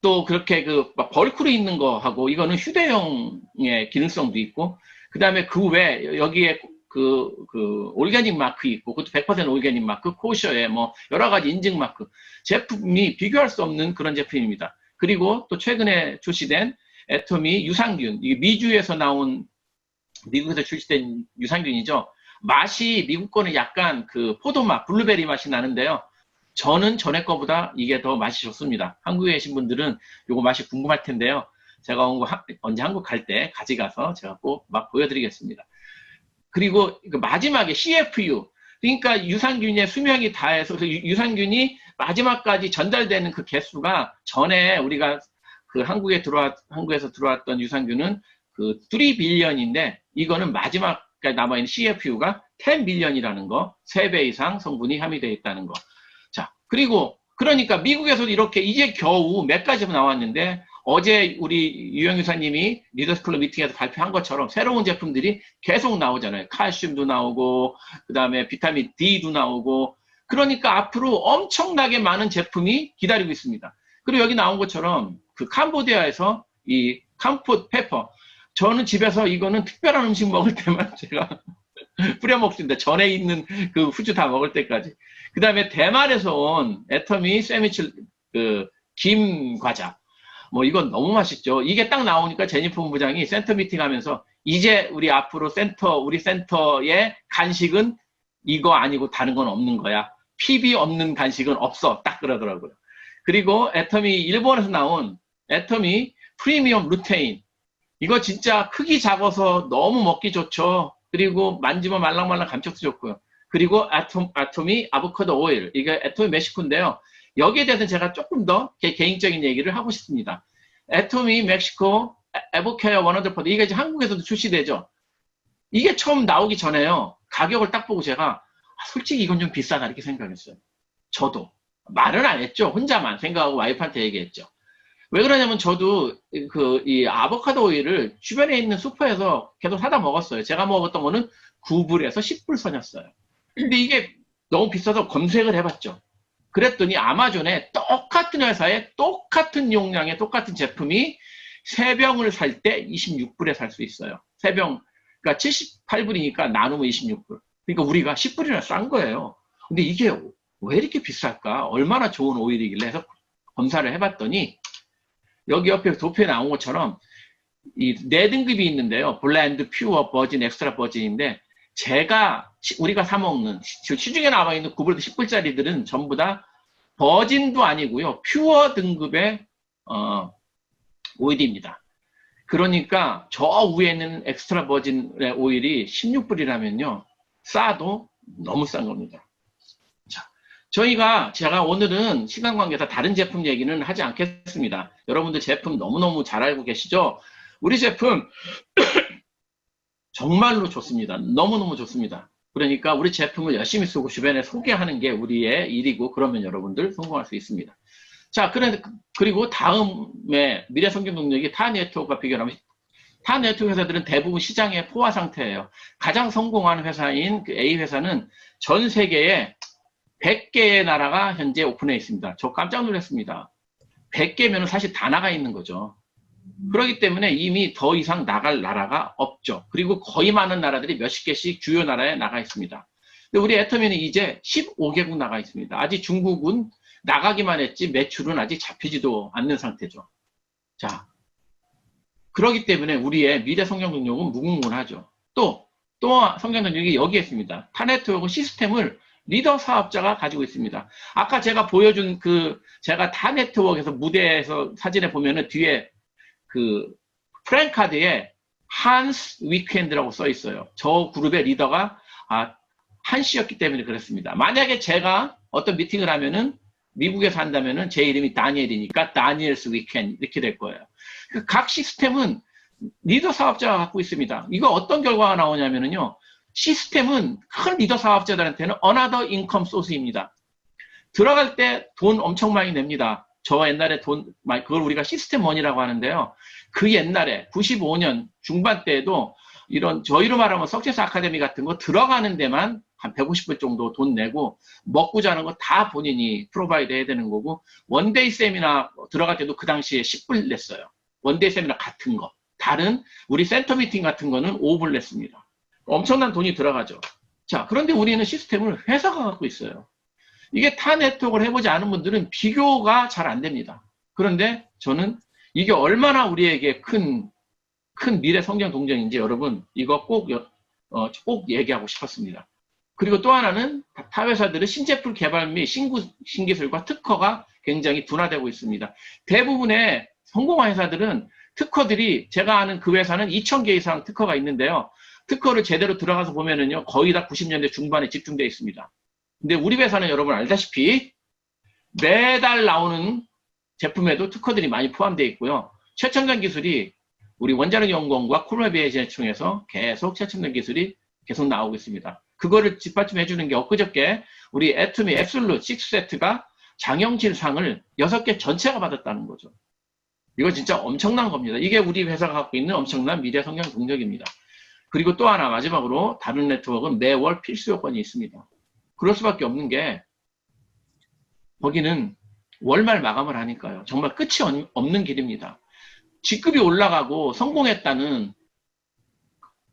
또 그렇게 그 벌크로 있는 거하고 이거는 휴대용의 기능성도 있고, 그 다음에 그 외 여기에 그 올게닉 마크 있고, 그것도 100% 올게닉 마크, 코셔에 뭐 여러 가지 인증 마크, 제품이 비교할 수 없는 그런 제품입니다. 그리고 또 최근에 출시된 애터미 유산균, 이게 미주에서 나온 미국에서 출시된 유산균이죠. 맛이 미국 거는 약간 그 포도맛, 블루베리 맛이 나는데요. 저는 전에 거보다 이게 더 맛이 좋습니다. 한국에 계신 분들은 요거 맛이 궁금할 텐데요. 제가 언제 한국 갈 때 가져가서 제가 꼭 막 보여드리겠습니다. 그리고 그 마지막에 CFU, 그러니까 유산균의 수명이 다해서 그 유산균이 마지막까지 전달되는 그 개수가 전에 우리가 그 한국에서 들어왔던 유산균은 그 3빌리언인데 이거는 마지막까지 남아있는 CFU가 10빌리언이라는 거, 3배 이상 성분이 함유되어 있다는 거. 자, 그리고 그러니까 미국에서도 이렇게 이제 겨우 몇 가지가 나왔는데 어제 우리 유영유사님이 리더스클럽 미팅에서 발표한 것처럼 새로운 제품들이 계속 나오잖아요. 칼슘도 나오고 그 다음에 비타민 D도 나오고 그러니까 앞으로 엄청나게 많은 제품이 기다리고 있습니다. 그리고 여기 나온 것처럼 그 캄보디아에서 이 캄포 페퍼, 저는 집에서 이거는 특별한 음식 먹을 때만 제가 뿌려 먹습니다. 전에 있는 그 후추 다 먹을 때까지. 그 다음에 대만에서 온 애터미 세미칠 김 과자. 뭐 이건 너무 맛있죠. 이게 딱 나오니까 제니퍼 본부장이 센터 미팅 하면서 이제 우리 앞으로 우리 센터의 간식은 이거 아니고 다른 건 없는 거야. PB 없는 간식은 없어. 딱 그러더라고요. 그리고 애터미 일본에서 나온 애터미 프리미엄 루테인. 이거 진짜 크기 작아서 너무 먹기 좋죠. 그리고 만지면 말랑말랑 감촉도 좋고요. 그리고 애터미 아보카도 오일. 이게 애터미 멕시코인데요. 여기에 대해서 제가 조금 더 개인적인 얘기를 하고 싶습니다. 애터미 멕시코 에보케어 100%. 이게 이제 한국에서도 출시되죠. 이게 처음 나오기 전에요. 가격을 딱 보고 제가 솔직히 이건 좀 비싸다 이렇게 생각했어요. 저도 말은 안 했죠. 혼자만 생각하고 와이프한테 얘기했죠. 왜 그러냐면 저도 이 아보카도 오일을 주변에 있는 슈퍼에서 계속 사다 먹었어요. 제가 먹었던 거는 9불에서 10불 선이었어요. 근데 이게 너무 비싸서 검색을 해봤죠. 그랬더니 아마존에 똑같은 회사에 똑같은 용량의 똑같은 제품이 3병을 살 때 26불에 살 수 있어요. 3병, 그러니까 78불이니까 나누면 26불. 그러니까 우리가 10불이나 싼 거예요. 근데 이게 왜 이렇게 비쌀까? 얼마나 좋은 오일이길래 해서 검사를 해봤더니 여기 옆에 도표에 나온 것처럼 이 4등급이 있는데요. 블렌드, 퓨어, 버진, 엑스트라 버진인데 우리가 사 먹는 시중에 나와 있는 9불에서 10불짜리들은 전부 다 버진도 아니고요. 퓨어 등급의 오일입니다. 그러니까 저 위에 있는 엑스트라 버진의 오일이 16불이라면요. 싸도 너무 싼 겁니다. 자, 제가 오늘은 시간 관계상 다른 제품 얘기는 하지 않겠습니다. 여러분들 제품 너무너무 잘 알고 계시죠? 우리 제품 정말로 좋습니다. 너무너무 좋습니다. 그러니까 우리 제품을 열심히 쓰고 주변에 소개하는 게 우리의 일이고 그러면 여러분들 성공할 수 있습니다. 자, 그리고 다음에 미래성장 동력이 타 네트워크와 비교하면 타 네트워크 회사들은 대부분 시장의 포화 상태예요. 가장 성공한 회사인 그 A 회사는 전 세계에 100개의 나라가 현재 오픈해 있습니다. 저 깜짝 놀랐습니다. 100개면 사실 다 나가 있는 거죠. 그렇기 때문에 이미 더 이상 나갈 나라가 없죠. 그리고 거의 많은 나라들이 몇십 개씩 주요 나라에 나가 있습니다. 근데 우리 애터미는 이제 15개국 나가 있습니다. 아직 중국은 나가기만 했지 매출은 아직 잡히지도 않는 상태죠. 자, 그렇기 때문에 우리의 미래 성장 동력은 무궁무진하죠. 또 성장 동력이 여기에 있습니다. 타 네트워크 시스템을 리더 사업자가 가지고 있습니다. 아까 제가 보여준 제가 타 네트워크에서 무대에서 사진에 보면은 뒤에 프랭카드에 한스 위켄드라고 써 있어요. 저 그룹의 리더가 한씨였기 때문에 그렇습니다. 만약에 제가 어떤 미팅을 하면은 미국에서 한다면은 제 이름이 다니엘이니까 다니엘스 위켄 이렇게 될 거예요. 각 시스템은 리더 사업자가 갖고 있습니다. 이거 어떤 결과가 나오냐면은요. 시스템은 큰 리더 사업자들한테는 another income source입니다. 들어갈 때 돈 엄청 많이 냅니다. 저 옛날에 그걸 우리가 시스템 원이라고 하는데요. 그 옛날에 95년 중반 때에도 저희로 말하면 석세스 아카데미 같은 거 들어가는 데만 한 150불 정도 돈 내고 먹고 자는 거 다 본인이 프로바이드 해야 되는 거고 원데이 세미나 들어갈 때도 그 당시에 10불 냈어요. 원데이 세미나 같은 거. 다른 우리 센터 미팅 같은 거는 5불 냈습니다. 엄청난 돈이 들어가죠. 자, 그런데 우리는 시스템을 회사가 갖고 있어요. 이게 타 네트워크를 해보지 않은 분들은 비교가 잘 안 됩니다. 그런데 저는 이게 얼마나 우리에게 큰 큰 미래 성장 동력인지 여러분 이거 꼭 얘기하고 싶었습니다. 그리고 또 하나는 타 회사들은 신제품 개발 및 신기술과 특허가 굉장히 둔화되고 있습니다. 대부분의 성공한 회사들은 특허들이 제가 아는 그 회사는 2,000개 이상 특허가 있는데요. 특허를 제대로 들어가서 보면은요 거의 다 90년대 중반에 집중되어 있습니다. 근데 우리 회사는 여러분 알다시피 매달 나오는 제품에도 특허들이 많이 포함되어 있고요. 최첨단 기술이 우리 원자력연구원과 콜라비에이션을 통해서 계속 최첨단 기술이 계속 나오고 있습니다. 그거를 뒷받침해 주는 게 엊그저께 우리 애토미 앱솔루트 6세트가 장영실 상을 6개 전체가 받았다는 거죠. 이거 진짜 엄청난 겁니다. 이게 우리 회사가 갖고 있는 엄청난 미래 성장 동력입니다. 그리고 또 하나 마지막으로 다른 네트워크는 매월 필수 요건이 있습니다. 그럴 수밖에 없는 게 거기는 월말 마감을 하니까요. 정말 끝이 없는 길입니다. 직급이 올라가고 성공했다는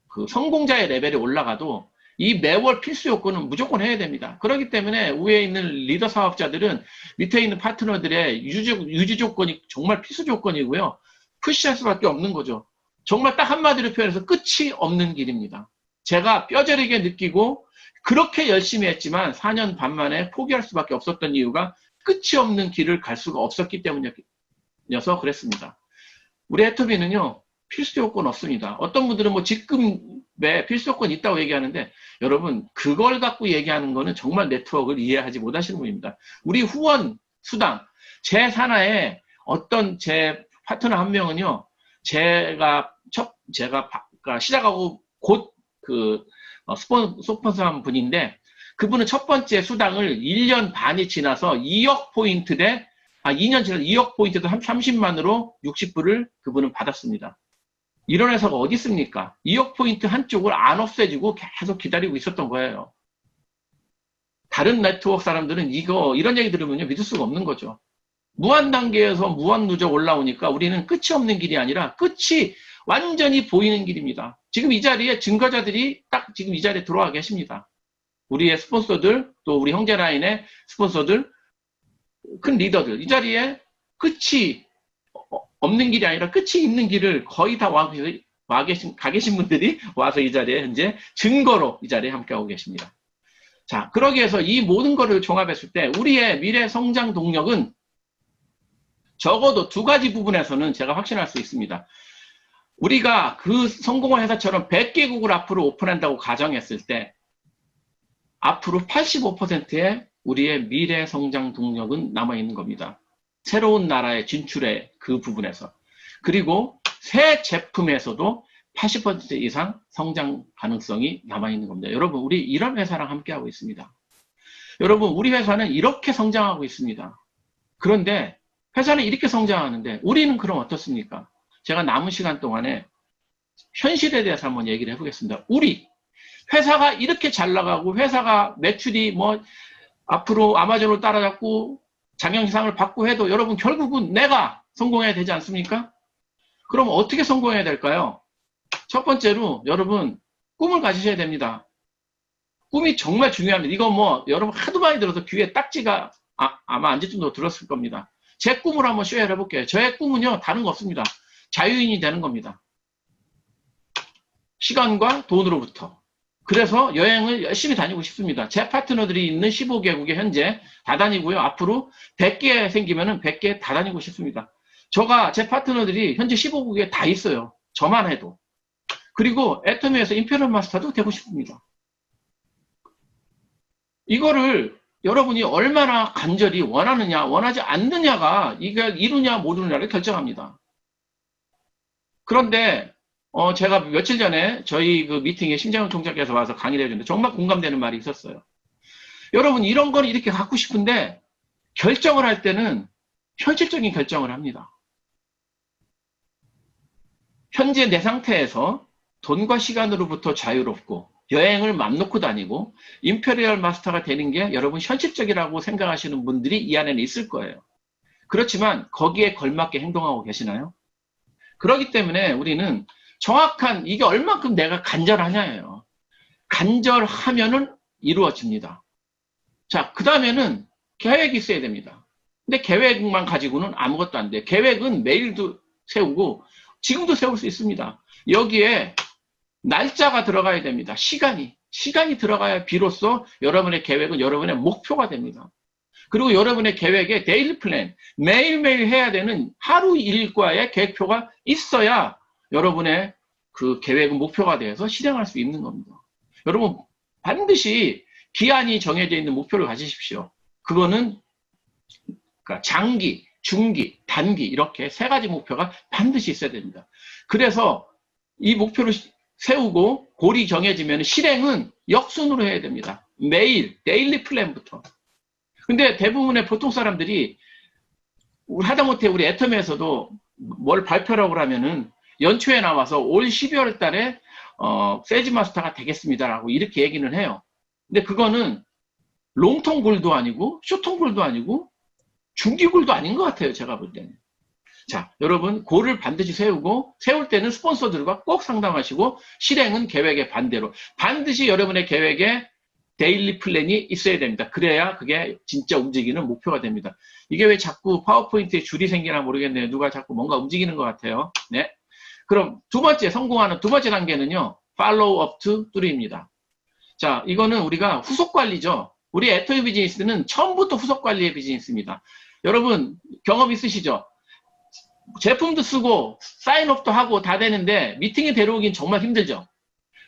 그 성공자의 레벨이 올라가도 이 매월 필수 요건은 무조건 해야 됩니다. 그렇기 때문에 위에 있는 리더 사업자들은 밑에 있는 파트너들의 유지 조건이 정말 필수 조건이고요. 푸시할 수밖에 없는 거죠. 정말 딱 한마디로 표현해서 끝이 없는 길입니다. 제가 뼈저리게 느끼고 그렇게 열심히 했지만 4년 반 만에 포기할 수밖에 없었던 이유가 끝이 없는 길을 갈 수가 없었기 때문이어서 그랬습니다. 우리 애터미는요 필수 요건 없습니다. 어떤 분들은 뭐 직급에 필수 요건 있다고 얘기하는데 여러분 그걸 갖고 얘기하는 거는 정말 네트워크를 이해하지 못하시는 분입니다. 우리 후원 수당 제 산하에 어떤 제 파트너 한 명은요 제가 시작하고 곧 그 스폰서한 분인데 그분은 첫 번째 수당을 1년 반이 지나서 2억 포인트 2년 지나서 2억 포인트도 30만으로 60불을 그분은 받았습니다. 이런 회사가 어디 있습니까? 2억 포인트 한쪽을 안 없애지고 계속 기다리고 있었던 거예요. 다른 네트워크 사람들은 이런 얘기 들으면요, 믿을 수가 없는 거죠. 무한 단계에서 무한 누적 올라오니까 우리는 끝이 없는 길이 아니라 끝이 완전히 보이는 길입니다. 지금 이 자리에 증거자들이 딱 지금 이 자리에 들어와 계십니다. 우리의 스폰서들, 또 우리 형제 라인의 스폰서들, 큰 리더들, 이 자리에 끝이 없는 길이 아니라 끝이 있는 길을 거의 다 가 계신 분들이 와서 이 자리에 현재 증거로 이 자리에 함께하고 계십니다. 자, 그러기 위해서 이 모든 거를 종합했을 때 우리의 미래 성장 동력은 적어도 두 가지 부분에서는 제가 확신할 수 있습니다. 우리가 그 성공한 회사처럼 100개국을 앞으로 오픈한다고 가정했을 때 앞으로 85%의 우리의 미래 성장 동력은 남아있는 겁니다. 새로운 나라의 진출의 그 부분에서. 그리고 새 제품에서도 80% 이상 성장 가능성이 남아있는 겁니다. 여러분, 우리 이런 회사랑 함께하고 있습니다. 여러분, 우리 회사는 이렇게 성장하고 있습니다. 그런데 회사는 이렇게 성장하는데 우리는 그럼 어떻습니까? 제가 남은 시간 동안에 현실에 대해서 한번 얘기를 해보겠습니다. 우리 회사가 이렇게 잘 나가고 회사가 매출이 뭐 앞으로 아마존을 따라잡고 장영상을 받고 해도 여러분 결국은 내가 성공해야 되지 않습니까? 그럼 어떻게 성공해야 될까요? 첫 번째로 여러분 꿈을 가지셔야 됩니다. 꿈이 정말 중요합니다. 이거 뭐 여러분 하도 많이 들어서 귀에 딱지가 아마 앉을 정도 들었을 겁니다. 제 꿈을 한번 쉐어를 해볼게요. 저의 꿈은요 다른 거 없습니다. 자유인이 되는 겁니다. 시간과 돈으로부터. 그래서 여행을 열심히 다니고 싶습니다. 제 파트너들이 있는 15개국에 현재 다 다니고요. 앞으로 100개 생기면은 100개 다 다니고 싶습니다. 제 파트너들이 현재 15국에 다 있어요. 저만 해도. 그리고 애터미에서 임페리얼 마스터도 되고 싶습니다. 이거를 여러분이 얼마나 간절히 원하느냐, 원하지 않느냐가 이게 이루냐 못 이루냐를 결정합니다. 그런데 제가 며칠 전에 저희 그 미팅에 심장훈 총장께서 와서 강의를 해줬는데 정말 공감되는 말이 있었어요. 여러분 이런 건 이렇게 갖고 싶은데 결정을 할 때는 현실적인 결정을 합니다. 현재 내 상태에서 돈과 시간으로부터 자유롭고 여행을 맘 놓고 다니고 임페리얼 마스터가 되는 게 여러분 현실적이라고 생각하시는 분들이 이 안에는 있을 거예요. 그렇지만 거기에 걸맞게 행동하고 계시나요? 그렇기 때문에 우리는 정확한 이게 얼만큼 내가 간절하냐예요. 간절하면은 이루어집니다. 자, 그 다음에는 계획이 있어야 됩니다. 근데 계획만 가지고는 아무것도 안 돼요. 계획은 매일도 세우고 지금도 세울 수 있습니다. 여기에 날짜가 들어가야 됩니다. 시간이 들어가야 비로소 여러분의 계획은 여러분의 목표가 됩니다. 그리고 여러분의 계획에 데일리 플랜, 매일매일 해야 되는 하루 일과의 계획표가 있어야 여러분의 그 계획은 목표가 돼서 실행할 수 있는 겁니다. 여러분, 반드시 기한이 정해져 있는 목표를 가지십시오. 그거는 그러니까 장기, 중기, 단기 이렇게 세 가지 목표가 반드시 있어야 됩니다. 그래서 이 목표를 세우고 골이 정해지면 실행은 역순으로 해야 됩니다. 매일, 데일리 플랜부터. 근데 대부분의 보통 사람들이 하다못해 우리 애터미에서도 뭘 발표라고 하면은 연초에 나와서 올 12월 달에 세지 마스터가 되겠습니다라고 이렇게 얘기는 해요. 근데 그거는 롱텀 골도 아니고 쇼텀 골도 아니고 중기 골도 아닌 것 같아요. 제가 볼 때는. 자, 여러분 골을 반드시 세우고 세울 때는 스폰서들과 꼭 상담하시고 실행은 계획의 반대로 반드시 여러분의 계획에 데일리 플랜이 있어야 됩니다. 그래야 그게 진짜 움직이는 목표가 됩니다. 이게 왜 자꾸 파워포인트에 줄이 생기나 모르겠네요. 누가 자꾸 뭔가 움직이는 것 같아요. 네. 그럼 두 번째 성공하는 두 번째 단계는요. Follow up to 3입니다. 자, 이거는 우리가 후속 관리죠. 우리 애터미 비즈니스는 처음부터 후속 관리의 비즈니스입니다. 여러분 경험 있으시죠? 제품도 쓰고 사인업도 하고 다 되는데 미팅에 데려오긴 정말 힘들죠.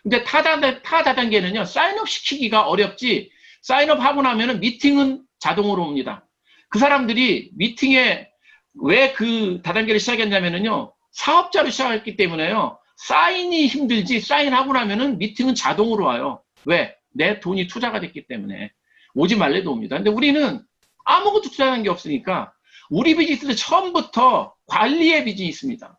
근데 타 다단계는요, 사인업 시키기가 어렵지, 사인업 하고 나면은 미팅은 자동으로 옵니다. 그 사람들이 미팅에 왜 그 다단계를 시작했냐면은요, 사업자로 시작했기 때문에요, 사인이 힘들지, 사인하고 나면은 미팅은 자동으로 와요. 왜? 내 돈이 투자가 됐기 때문에. 오지 말래도 옵니다. 근데 우리는 아무것도 투자한 게 없으니까, 우리 비즈니스는 처음부터 관리의 비즈니스입니다.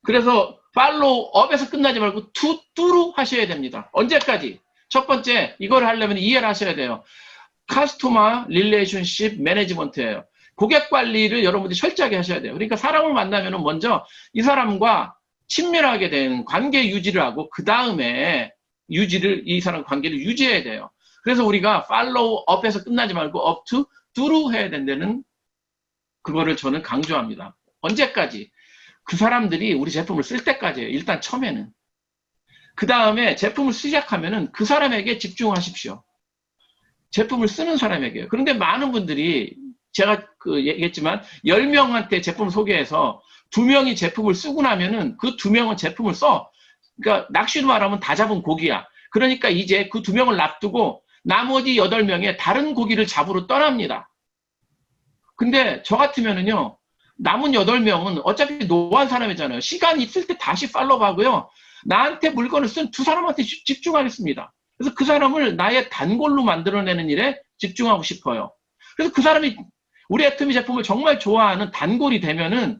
그래서 팔로우업에서 끝나지 말고 뚜루 하셔야 됩니다. 언제까지? 첫 번째, 이걸 하려면 이해를 하셔야 돼요. 카스토머 릴레이션십 매니지먼트예요. 고객 관리를 여러분들이 철저하게 하셔야 돼요. 그러니까 사람을 만나면 먼저 이 사람과 친밀하게 된 관계 유지를 하고 그 다음에 이 사람 관계를 유지해야 돼요. 그래서 우리가 팔로우업에서 끝나지 말고 up to 뚜루 해야 된다는 그거를 저는 강조합니다. 언제까지? 그 사람들이 우리 제품을 쓸 때까지예요. 일단 처음에는. 그 다음에 제품을 시작하면은 그 사람에게 집중하십시오. 제품을 쓰는 사람에게요. 그런데 많은 분들이 제가 얘기했지만 10명한테 제품을 소개해서 2명이 제품을 쓰고 나면은 그 2명은 제품을 써. 그러니까 낚시로 말하면 다 잡은 고기야. 그러니까 이제 그 2명을 놔두고 나머지 8명의 다른 고기를 잡으러 떠납니다. 근데 저 같으면은요, 남은 8명은 어차피 노한 사람이잖아요. 시간 있을 때 다시 팔로우하고요. 나한테 물건을 쓴 2사람한테 집중하겠습니다. 그래서 그 사람을 나의 단골로 만들어내는 일에 집중하고 싶어요. 그래서 그 사람이 우리 애터미 제품을 정말 좋아하는 단골이 되면은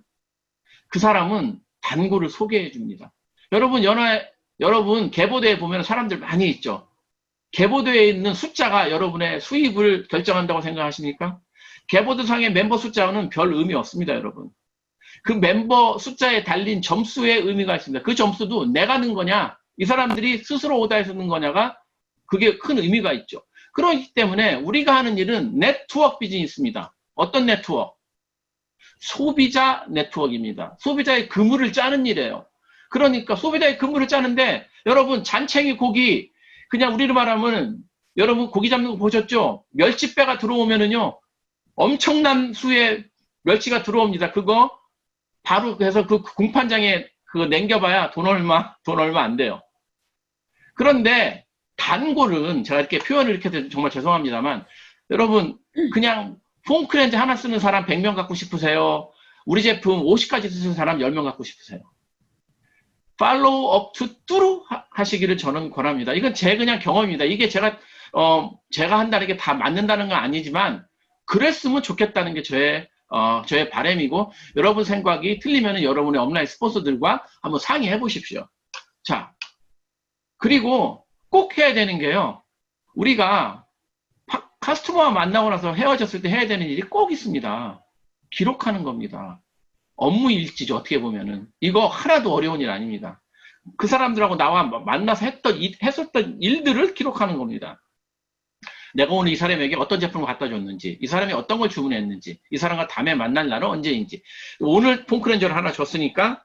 그 사람은 단골을 소개해 줍니다. 여러분 개보대에 보면 사람들 많이 있죠. 개보대에 있는 숫자가 여러분의 수입을 결정한다고 생각하십니까? 개보드상의 멤버 숫자는 별 의미 없습니다, 여러분. 그 멤버 숫자에 달린 점수의 의미가 있습니다. 그 점수도 내가 넣은 거냐, 이 사람들이 스스로 오다해서 넣은 거냐가 그게 큰 의미가 있죠. 그렇기 때문에 우리가 하는 일은 네트워크 비즈니스입니다. 어떤 네트워크? 소비자 네트워크입니다. 소비자의 그물을 짜는 일이에요. 그러니까 소비자의 그물을 짜는데 여러분 잔챙이 고기, 그냥 우리로 말하면 여러분 고기 잡는 거 보셨죠? 멸치배가 들어오면은요, 엄청난 수의 멸치가 들어옵니다. 그거 바로 그래서 그 공판장에 그거 남겨봐야 돈 얼마 안 돼요. 그런데 단골은 제가 이렇게 표현을 이렇게 해서 정말 죄송합니다만, 여러분 그냥 폼크렌즈 하나 쓰는 사람 100명 갖고 싶으세요? 우리 제품 50가지 쓰는 사람 10명 갖고 싶으세요? 팔로우 업 투 뚜루 하시기를 저는 권합니다. 이건 제 그냥 경험입니다. 이게 제가 한다는 게 다 맞는다는 건 아니지만 그랬으면 좋겠다는 게 저의 바람이고, 여러분 생각이 틀리면 여러분의 업라인 스폰서들과 한번 상의해 보십시오. 자, 그리고 꼭 해야 되는 게요, 우리가 카스토머와 만나고 나서 헤어졌을 때 해야 되는 일이 꼭 있습니다. 기록하는 겁니다. 업무 일지죠, 어떻게 보면은. 이거 하나도 어려운 일 아닙니다. 그 사람들하고 나와 만나서 했었던 일들을 기록하는 겁니다. 내가 오늘 이 사람에게 어떤 제품을 갖다 줬는지, 이 사람이 어떤 걸 주문했는지, 이 사람과 다음에 만날 날은 언제인지, 오늘 폼크렌저를 하나 줬으니까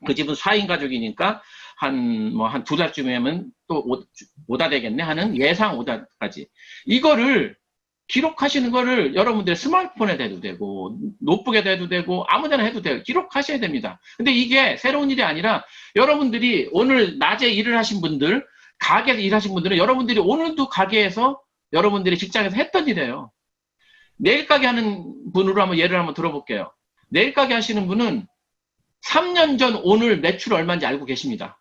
그 집은 4인 가족이니까 한 2달쯤이면 또 오다 되겠네 하는 예상 오다까지. 이거를 기록하시는 거를 여러분들 스마트폰에 대도 되고, 노트북에 대도 되고, 아무데나 해도 돼요. 기록하셔야 됩니다. 근데 이게 새로운 일이 아니라 여러분들이 오늘 낮에 일을 하신 분들, 가게에서 일하신 분들은 여러분들이 오늘도 가게에서 여러분들이 직장에서 했던 일이에요. 내일 가게 하는 분으로 한번 예를 한번 들어볼게요. 내일 가게 하시는 분은 3년 전 오늘 매출 얼마인지 알고 계십니다.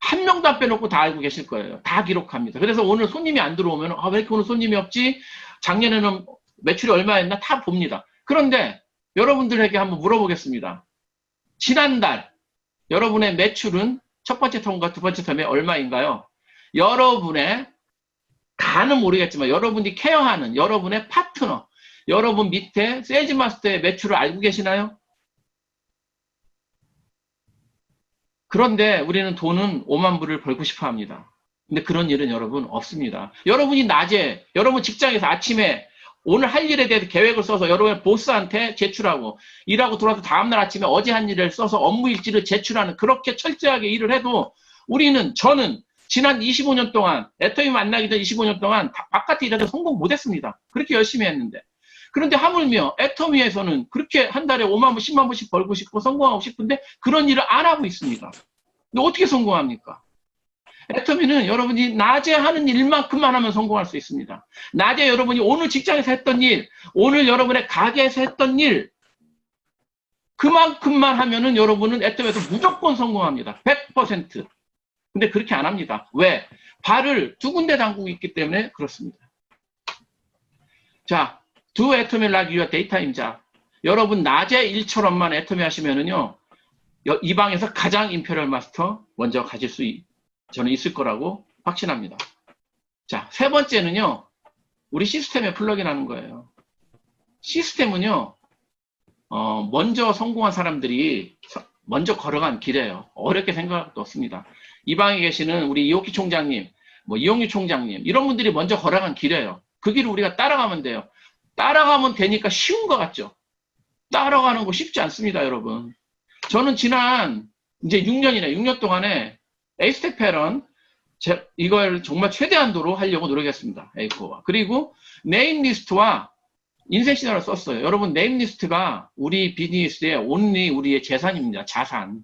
한 명도 안 빼놓고 다 알고 계실 거예요. 다 기록합니다. 그래서 오늘 손님이 안 들어오면 왜 이렇게 오늘 손님이 없지? 작년에는 매출이 얼마였나? 다 봅니다. 그런데 여러분들에게 한번 물어보겠습니다. 지난달 여러분의 매출은 첫 번째 텀과 두 번째 텀에 얼마인가요? 여러분의 다는 모르겠지만 여러분이 케어하는 여러분의 파트너, 여러분 밑에 세일즈 마스터의 매출을 알고 계시나요? 그런데 우리는 돈은 5만 불을 벌고 싶어 합니다. 근데 그런 일은 여러분 없습니다. 여러분이 낮에, 여러분 직장에서 아침에 오늘 할 일에 대해서 계획을 써서 여러분의 보스한테 제출하고 일하고 들어와서 다음날 아침에 어제 한 일을 써서 업무 일지를 제출하는 그렇게 철저하게 일을 해도 저는 지난 25년 동안, 애터미 만나기 전 25년 동안 바깥에 일해도 성공 못했습니다. 그렇게 열심히 했는데. 그런데 하물며 애터미에서는 그렇게 한 달에 5만 불, 10만 불씩 벌고 싶고 성공하고 싶은데 그런 일을 안 하고 있습니다. 근데 어떻게 성공합니까? 애터미는 여러분이 낮에 하는 일만큼만 하면 성공할 수 있습니다. 낮에 여러분이 오늘 직장에서 했던 일, 오늘 여러분의 가게에서 했던 일, 그만큼만 하면은 여러분은 애터미에서 무조건 성공합니다. 100%. 근데 그렇게 안 합니다. 왜? 발을 두 군데 담그고 있기 때문에 그렇습니다. 자, Do 애터미 like your daytime job. 여러분 낮에 일처럼만 애터미 하시면은요, 이 방에서 가장 임페리얼 마스터 먼저 가질 수 저는 있을 거라고 확신합니다. 자, 세 번째는요, 우리 시스템에 플러그인 하는 거예요. 시스템은요, 먼저 성공한 사람들이 먼저 걸어간 길이에요. 어렵게 생각할 것도 없습니다. 이 방에 계시는 우리 이옥기 총장님, 이용유 총장님, 이런 분들이 먼저 걸어간 길이에요. 그 길을 우리가 따라가면 돼요. 따라가면 되니까 쉬운 것 같죠? 따라가는 거 쉽지 않습니다, 여러분. 저는 지난 이제 6년 동안에 에이스텍 패런, 이걸 정말 최대한도로 하려고 노력했습니다. 에이코와. 그리고 네임리스트와 인생 시나리오를 썼어요. 여러분, 네임리스트가 우리 비즈니스의 온리 우리의 재산입니다. 자산.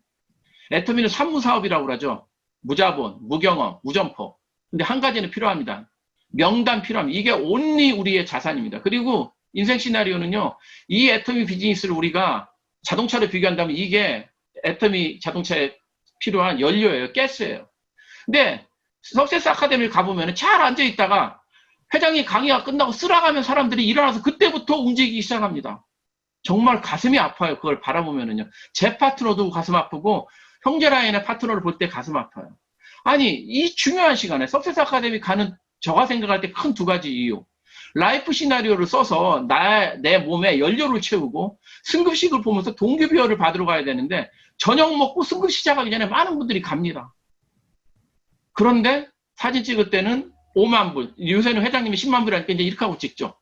애터미는 산무사업이라고 그러죠. 무자본, 무경험, 무점포. 근데 한 가지는 필요합니다. 명단 필요합니다. 이게 온리 우리의 자산입니다. 그리고 인생 시나리오는요, 이 애터미 비즈니스를 우리가 자동차로 비교한다면 이게 애터미 자동차에 필요한 연료예요. 가스예요. 근데 석세스 아카데미를 가보면 잘 앉아있다가 회장이 강의가 끝나고 쓰러가면 사람들이 일어나서 그때부터 움직이기 시작합니다. 정말 가슴이 아파요. 그걸 바라보면은요. 제 파트너도 가슴 아프고 형제라인의 파트너를 볼 때 가슴 아파요. 아니, 이 중요한 시간에 석세스 아카데미 가는 저가 생각할 때 큰 두 가지 이유. 라이프 시나리오를 써서 내 몸에 연료를 채우고 승급식을 보면서 동기부여를 받으러 가야 되는데 저녁 먹고 승급 시작하기 전에 많은 분들이 갑니다. 그런데 사진 찍을 때는 5만 불, 요새는 회장님이 10만 불이니까 이제 이렇게 하고 찍죠.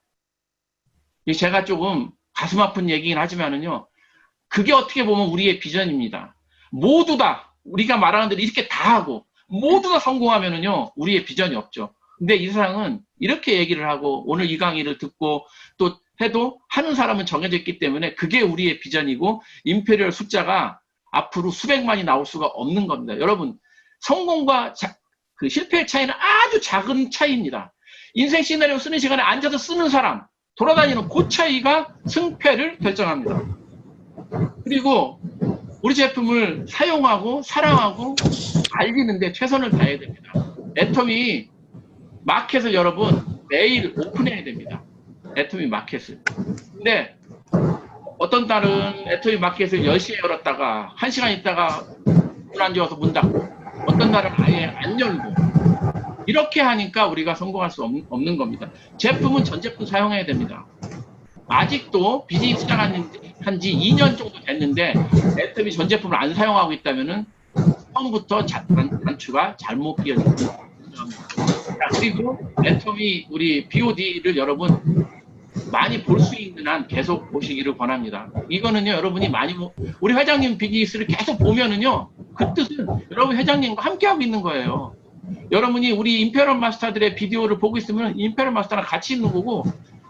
제가 조금 가슴 아픈 얘기긴 하지만은요, 그게 어떻게 보면 우리의 비전입니다. 모두 다 우리가 말하는 대로 이렇게 다 하고 모두 다 성공하면은요, 우리의 비전이 없죠. 근데 이 세상은 이렇게 얘기를 하고 오늘 이 강의를 듣고 또 해도 하는 사람은 정해져 있기 때문에 그게 우리의 비전이고 임페리얼 숫자가 앞으로 수백만이 나올 수가 없는 겁니다. 여러분, 성공과 그 실패의 차이는 아주 작은 차이입니다. 인생 시나리오 쓰는 시간에 앉아서 쓰는 사람, 돌아다니는 그 차이가 승패를 결정합니다. 그리고 우리 제품을 사용하고 사랑하고 알리는데 최선을 다해야 됩니다. 애터미 마켓을 여러분 매일 오픈해야 됩니다. 애터미 마켓을. 근데 어떤 달은 애터미 마켓을 10시에 열었다가 1시간 있다가 문 안 지어서 문 닫고 어떤 날은 아예 안 열고 이렇게 하니까 우리가 성공할 수 없는 겁니다. 제품은 전 제품 사용해야 됩니다. 아직도 비즈니스 시작한 지 2년 정도 됐는데 애터미 전 제품을 안 사용하고 있다면은 처음부터 단추가 잘못 끼어집니다. 자, 그리고 애터미 우리 BOD를 여러분 많이 볼 수 있는 한 계속 보시기를 권합니다. 이거는요, 여러분이 많이, 우리 회장님 비즈니스를 계속 보면은요, 그 뜻은 여러분 회장님과 함께하고 있는 거예요. 여러분이 우리 임페럴 마스터들의 비디오를 보고 있으면 임페럴 마스터랑 같이 있는 거고,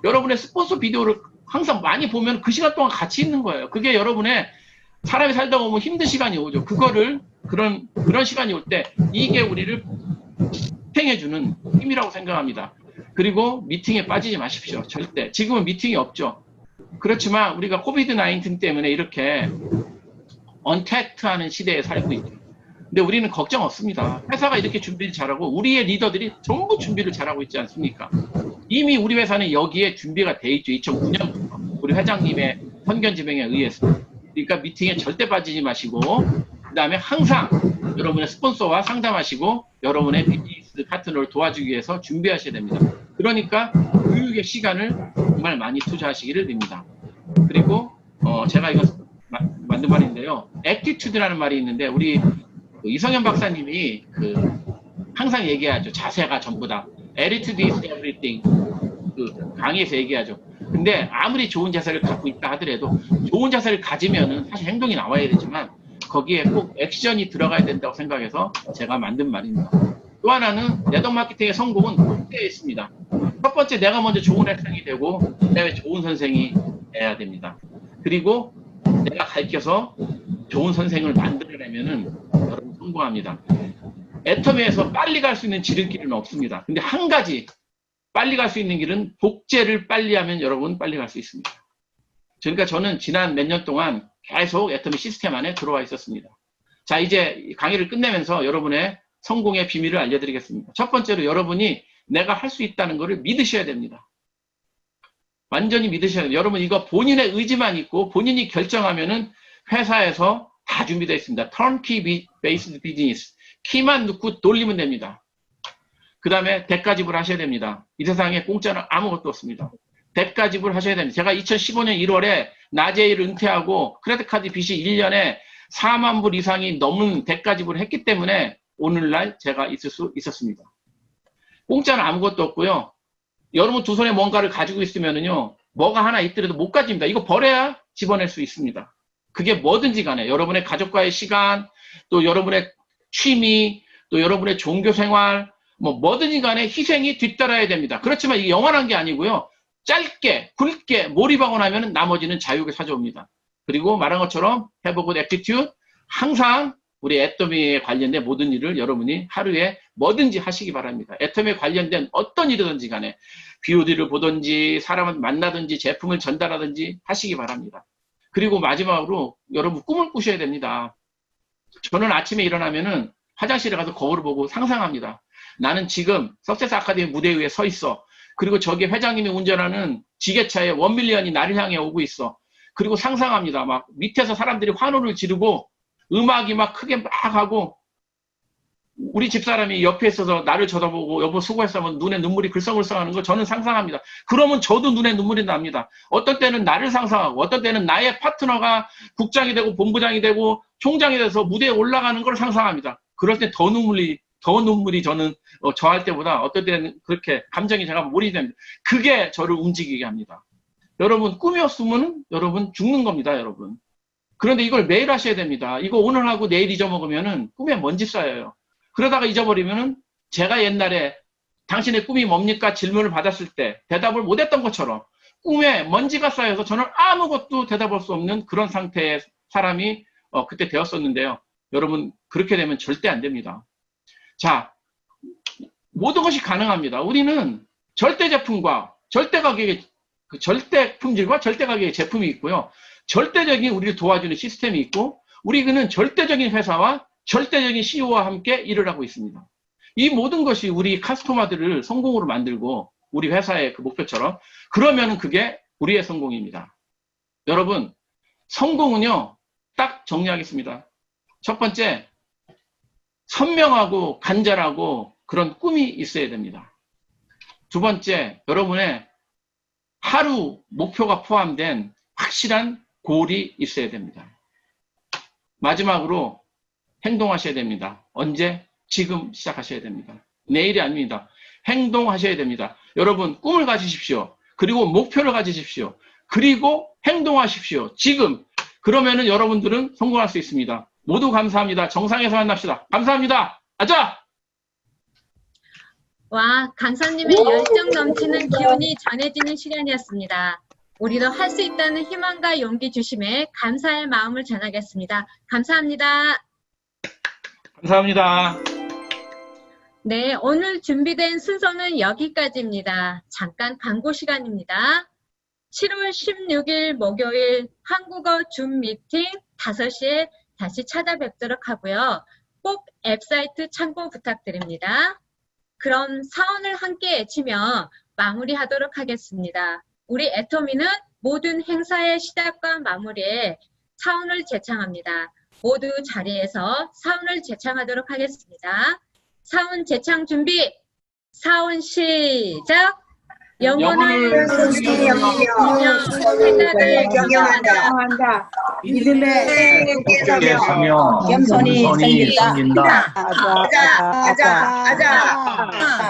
여러분의 스폰서 비디오를 항상 많이 보면 그 시간 동안 같이 있는 거예요. 그게 여러분의 사람이 살다 보면 힘든 시간이 오죠. 그거를, 그런 시간이 올 때, 이게 우리를 지탱해주는 힘이라고 생각합니다. 그리고 미팅에 빠지지 마십시오. 절대. 지금은 미팅이 없죠. 그렇지만 우리가 코비드-19 때문에 이렇게 언택트하는 시대에 살고 있죠. 근데 우리는 걱정 없습니다. 회사가 이렇게 준비를 잘하고 우리의 리더들이 전부 준비를 잘하고 있지 않습니까? 이미 우리 회사는 여기에 준비가 돼 있죠. 2009년부터 우리 회장님의 선견 지명에 의해서. 그러니까 미팅에 절대 빠지지 마시고, 그 다음에 항상 여러분의 스폰서와 상담하시고 여러분의 비즈니스 파트너를 도와주기 위해서 준비하셔야 됩니다. 그러니까 교육의 시간을 정말 많이 투자하시기를 빕니다. 그리고 제가 이거 만든 말인데요. 애티튜드라는 말이 있는데 우리 이성현 박사님이 항상 얘기하죠. 자세가 전부다. Attitude is everything. 강의에서 얘기하죠. 근데 아무리 좋은 자세를 갖고 있다 하더라도 좋은 자세를 가지면은 사실 행동이 나와야 되지만 거기에 꼭 액션이 들어가야 된다고 생각해서 제가 만든 말입니다. 또 하나는 네트워크 마케팅의 성공은 복대에 있습니다. 첫 번째, 내가 먼저 좋은 학생이 되고 그다음에 좋은 선생이 돼야 됩니다. 그리고 내가 가르쳐서 좋은 선생을 만들어내면은 여러분 성공합니다. 애터미에서 빨리 갈 수 있는 지름길은 없습니다. 근데 한 가지 빨리 갈 수 있는 길은 복제를 빨리 하면 여러분 빨리 갈 수 있습니다. 그러니까 저는 지난 몇 년 동안 계속 애터미 시스템 안에 들어와 있었습니다. 자, 이제 강의를 끝내면서 여러분의 성공의 비밀을 알려드리겠습니다. 첫 번째로 여러분이 내가 할 수 있다는 것을 믿으셔야 됩니다. 완전히 믿으셔야 돼요. 여러분 이거 본인의 의지만 있고 본인이 결정하면은 회사에서 다 준비되어 있습니다. Turnkey Based Business. 키만 넣고 돌리면 됩니다. 그 다음에 대가 지불하셔야 됩니다. 이 세상에 공짜는 아무것도 없습니다. 대가 지불하셔야 됩니다. 제가 2015년 1월에 나제이를 은퇴하고 크레딧카드 빚이 1년에 4만 불 이상이 넘는 대가 지불을 했기 때문에 오늘날 제가 있을 수 있었습니다. 공짜는 아무것도 없고요. 여러분 두 손에 뭔가를 가지고 있으면은요, 뭐가 하나 있더라도 못 가집니다. 이거 버려야 집어낼 수 있습니다. 그게 뭐든지 간에 여러분의 가족과의 시간, 또 여러분의 취미, 또 여러분의 종교 생활, 뭐든지 간에 희생이 뒤따라야 됩니다. 그렇지만 이게 영원한 게 아니고요. 짧게, 굵게 몰입하고 나면 나머지는 자유가 찾아옵니다. 그리고 말한 것처럼 have a good attitude, 항상 우리 애터미에 관련된 모든 일을 여러분이 하루에 뭐든지 하시기 바랍니다. 애터미에 관련된 어떤 일이든지 간에 BOD를 보든지 사람을 만나든지 제품을 전달하든지 하시기 바랍니다. 그리고 마지막으로 여러분 꿈을 꾸셔야 됩니다. 저는 아침에 일어나면은 화장실에 가서 거울을 보고 상상합니다. 나는 지금 석세스 아카데미 무대 위에 서 있어. 그리고 저기 회장님이 운전하는 지게차에 1밀리언이 나를 향해 오고 있어. 그리고 상상합니다. 막 밑에서 사람들이 환호를 지르고 음악이 막 크게 막 하고 우리 집사람이 옆에 있어서 나를 쳐다보고 여보 수고했어 하면 눈에 눈물이 글썽글썽하는 거 저는 상상합니다. 그러면 저도 눈에 눈물이 납니다. 어떤 때는 나를 상상하고 어떤 때는 나의 파트너가 국장이 되고 본부장이 되고 총장이 돼서 무대에 올라가는 걸 상상합니다. 그럴 때 더 눈물이 저는 저할 때보다 어떤 때는 그렇게 감정이 제가 몰입이 됩니다. 그게 저를 움직이게 합니다. 여러분 꿈이 없으면 여러분 죽는 겁니다. 여러분. 그런데 이걸 매일 하셔야 됩니다. 이거 오늘 하고 내일 잊어먹으면은 꿈에 먼지 쌓여요. 그러다가 잊어버리면은 제가 옛날에 당신의 꿈이 뭡니까? 질문을 받았을 때 대답을 못했던 것처럼 꿈에 먼지가 쌓여서 저는 아무것도 대답할 수 없는 그런 상태의 사람이 그때 되었었는데요. 여러분 그렇게 되면 절대 안 됩니다. 자, 모든 것이 가능합니다. 우리는 절대 제품과 절대 가격의 절대 품질과 절대 가격의 제품이 있고요. 절대적인 우리를 도와주는 시스템이 있고 우리는 절대적인 회사와 절대적인 CEO와 함께 일을 하고 있습니다. 이 모든 것이 우리 카스토머들을 성공으로 만들고 우리 회사의 그 목표처럼 그러면은 그게 우리의 성공입니다. 여러분 성공은요 딱 정리하겠습니다. 첫 번째 선명하고 간절하고 그런 꿈이 있어야 됩니다. 두 번째 여러분의 하루 목표가 포함된 확실한 골이 있어야 됩니다. 마지막으로 행동하셔야 됩니다. 언제? 지금 시작하셔야 됩니다. 내일이 아닙니다. 행동하셔야 됩니다. 여러분 꿈을 가지십시오. 그리고 목표를 가지십시오. 그리고 행동하십시오. 지금. 그러면은 여러분들은 성공할 수 있습니다. 모두 감사합니다. 정상에서 만납시다. 감사합니다. 아자! 와, 강사님의 열정 넘치는 기운이 전해지는 시간이었습니다. 우리도 할 수 있다는 희망과 용기 주심에 감사의 마음을 전하겠습니다. 감사합니다. 감사합니다. 네, 오늘 준비된 순서는 여기까지입니다. 잠깐 광고 시간입니다. 7월 16일 목요일 한국어 줌 미팅 5시에 다시 찾아뵙도록 하고요. 꼭 앱사이트 참고 부탁드립니다. 그럼 사원을 함께 외치며 마무리하도록 하겠습니다. 우리 애터미는 모든 행사의 시작과 마무리에 사원을 제창합니다. 모두 자리에서 사원을 제창하도록 하겠습니다. 사원 제창 준비! 사원 시작! 영혼을 소중히 여기며 생각을 경영한다. 믿음의 사며 겸손히 겸손히 생긴다. 생긴다. 아자.